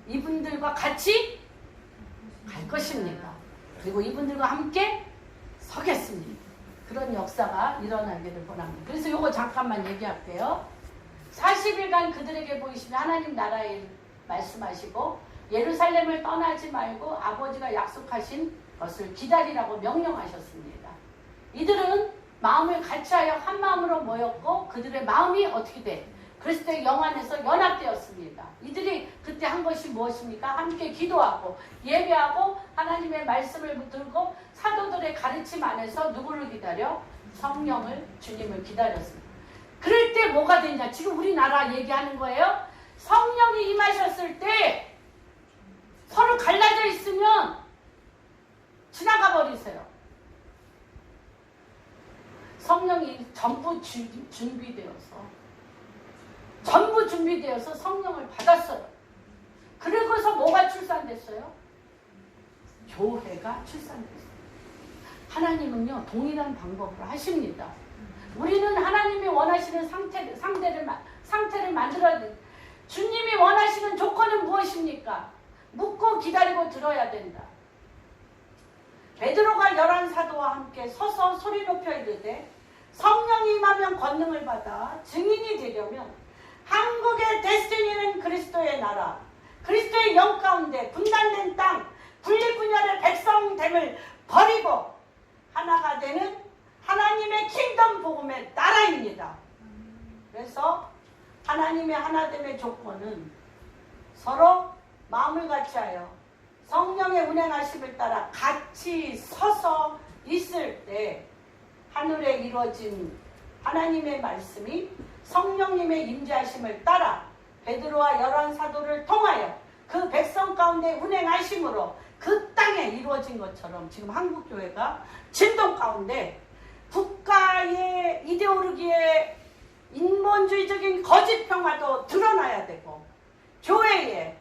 이분들과 같이 갈 것입니다. 그리고 이분들과 함께 서겠습니다. 그런 역사가 일어나기를 원합니다. 그래서 요거 잠깐만 얘기할게요. 40일간 그들에게 보이시며 하나님 나라에 말씀하시고 예루살렘을 떠나지 말고 아버지가 약속하신 것을 기다리라고 명령하셨습니다. 이들은 마음을 같이하여 한 마음으로 모였고 그들의 마음이 어떻게 돼? 그리스도의 영 안에서 연합되었습니다. 이들이 그때 한 것이 무엇입니까? 함께 기도하고 예배하고 하나님의 말씀을 붙들고 사도들의 가르침 안에서 누구를 기다려? 성령을, 주님을 기다렸습니다. 그럴 때 뭐가 되냐? 지금 우리나라 얘기하는 거예요. 성령이 임하셨을 때 서로 갈라져 있으면 지나가 버리세요. 성령이 전부 준비되어서 성령을 받았어요. 그러고서 뭐가 출산됐어요? 교회가 출산됐어요. 하나님은요, 동일한 방법으로 하십니다. 우리는 하나님이 원하시는 상태를 만들어야 돼. 주님이 원하시는 조건은 무엇입니까? 묻고 기다리고 들어야 된다. 베드로가 11사도와 함께 서서 소리 높여 이르되 성령이 임하면 권능을 받아 증인이 되려면 한국의 데스티니는 그리스도의 나라, 그리스도의 영 가운데 분단된 땅, 분리분열의 백성됨을 버리고 하나가 되는 하나님의 킹덤 복음의 나라입니다. 그래서 하나님의 하나됨의 조건은 서로 마음을 같이 하여 성령의 운행하심을 따라 같이 서서 있을 때 하늘에 이루어진 하나님의 말씀이 성령님의 임재하심을 따라 베드로와 11사도를 통하여 그 백성 가운데 운행하심으로 그 땅에 이루어진 것처럼 지금 한국교회가 진동 가운데 국가의 이데올로기의 인본주의적인 거짓 평화도 드러나야 되고 교회에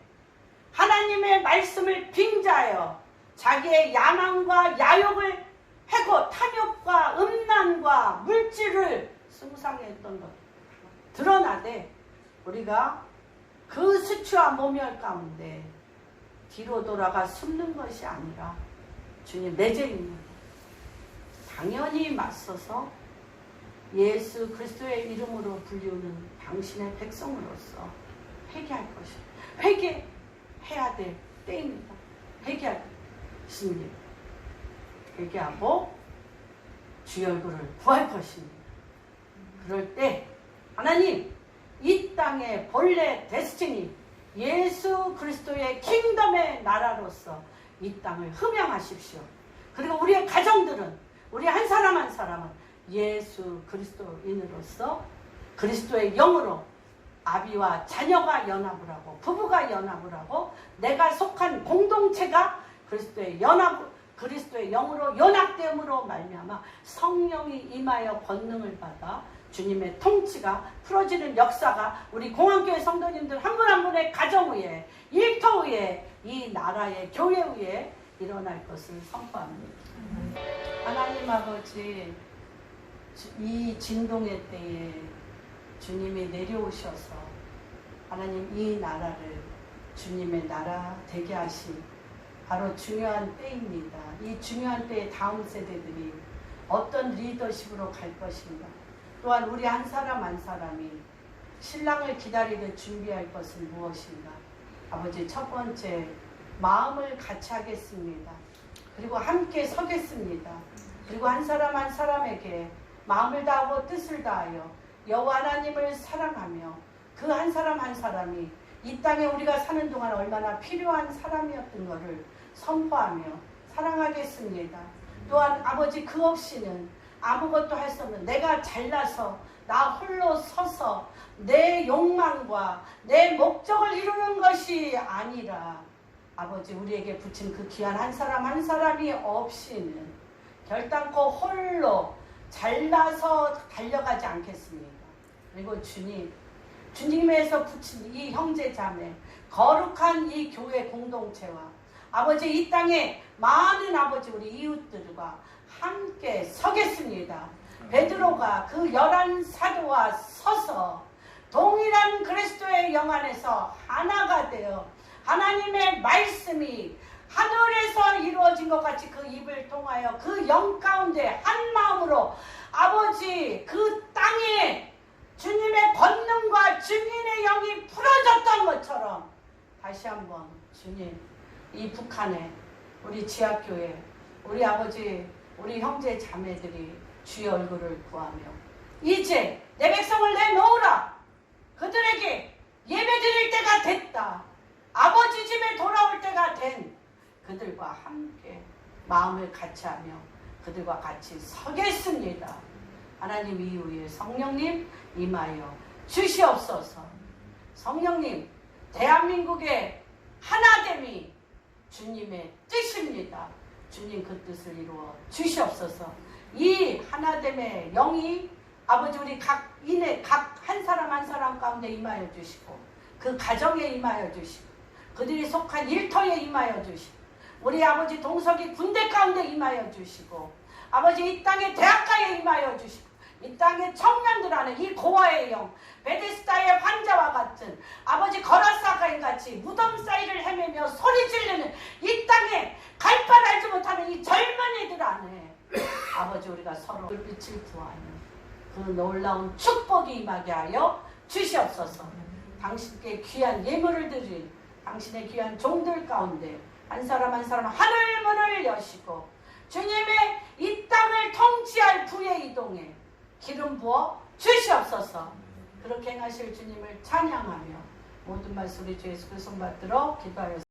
하나님의 말씀을 빙자하여 자기의 야망과 야욕을 해고 탐욕과 음란과 물질을 숭상했던 것 드러나되 우리가 그 수치와 모멸 가운데 뒤로 돌아가 숨는 것이 아니라 주님 내재입니다. 당연히 맞서서 예수 그리스도의 이름으로 불리우는 당신의 백성으로서 회개할 것입니다. 회개해야 될 때입니다. 회개할 것입니다. 회개하고 주의 얼굴을 구할 것입니다. 그럴 때 하나님 이 땅의 본래 데스티니 예수 그리스도의 킹덤의 나라로서 이 땅을 흠양하십시오. 그리고 우리의 가정들은 우리 한 사람 한 사람은 예수 그리스도인으로서 그리스도의 영으로 아비와 자녀가 연합을 하고 부부가 연합을 하고 내가 속한 공동체가 그리스도의 영으로 연합됨으로 말미암아 성령이 임하여 권능을 받아 주님의 통치가 풀어지는 역사가 우리 공항교회 성도님들 한 분 한 분의 가정 위에 일터 위에 이 나라의 교회 위에 일어날 것을 선포합니다. 하나님 아버지 이 진동의 때에 주님이 내려오셔서 하나님 이 나라를 주님의 나라 되게 하신 바로 중요한 때입니다. 이 중요한 때에 다음 세대들이 어떤 리더십으로 갈 것인가. 또한 우리 한 사람 한 사람이 신랑을 기다리듯 준비할 것은 무엇인가. 아버지 첫 번째 마음을 같이 하겠습니다. 그리고 함께 서겠습니다. 그리고 한 사람 한 사람에게 마음을 다하고 뜻을 다하여 여호와 하나님을 사랑하며 그 한 사람 한 사람이 이 땅에 우리가 사는 동안 얼마나 필요한 사람이었던 것을 선포하며 사랑하겠습니다. 또한 아버지 그 없이는 아무것도 할 수 없는 내가 잘나서 나 홀로 서서 내 욕망과 내 목적을 이루는 것이 아니라 아버지 우리에게 붙인 그 귀한 한 사람 한 사람이 없이는 결단코 홀로 잘나서 달려가지 않겠습니다. 그리고 주님에서 붙인 이 형제 자매 거룩한 이 교회 공동체와 아버지 이 땅에 많은 아버지 우리 이웃들과 함께 서겠습니다. 베드로가 그 11사도와 서서 동일한 그리스도의 영 안에서 하나가 되어 하나님의 말씀이 하늘에서 이루어진 것 같이 그 입을 통하여 그 영 가운데 한 마음으로 아버지 그 땅에 주님의 권능과 주님의 영이 풀어졌던 것처럼 다시 한번 주님 이 북한에 우리 지하교회 우리 아버지 우리 형제 자매들이 주의 얼굴을 구하며 이제 내 백성을 내놓으라. 그들에게 예배드릴 때가 됐다. 아버지 집에 돌아올 때가 된 그들과 함께 마음을 같이 하며 그들과 같이 서겠습니다. 하나님 이후에 성령님 임하여 주시옵소서. 성령님, 대한민국의 하나됨이 주님의 뜻입니다. 주님 그 뜻을 이루어 주시옵소서. 이 하나됨의 영이 아버지 우리 각 한 사람 한 사람 가운데 임하여 주시고 그 가정에 임하여 주시고 그들이 속한 일터에 임하여 주시고 우리 아버지 동석이 군대 가운데 임하여 주시고 아버지 이 땅의 대학가에 임하여 주시고 이 땅의 청년들 안에 이 고아의 영 베데스다의 환자와 같은 아버지 거라사가인 같이 무덤 사이를 헤매며 소리 지르는 이 땅에 갈 바를 알지 못하는 이 젊은이들 안에 아버지 우리가 서로 빛을 구하는 그 놀라운 축복이 임하게 하여 주시옵소서. 당신께 귀한 예물을 드린 당신의 귀한 종들 가운데 한 사람 한 사람 하늘 문을 여시고 주님의 이 땅을 통치할 부의 이동에 기름 부어 주시옵소서. 그렇게 행하실 주님을 찬양하며 모든 말씀 우리 주 예수 그리스도 받들어 기도하였습니다.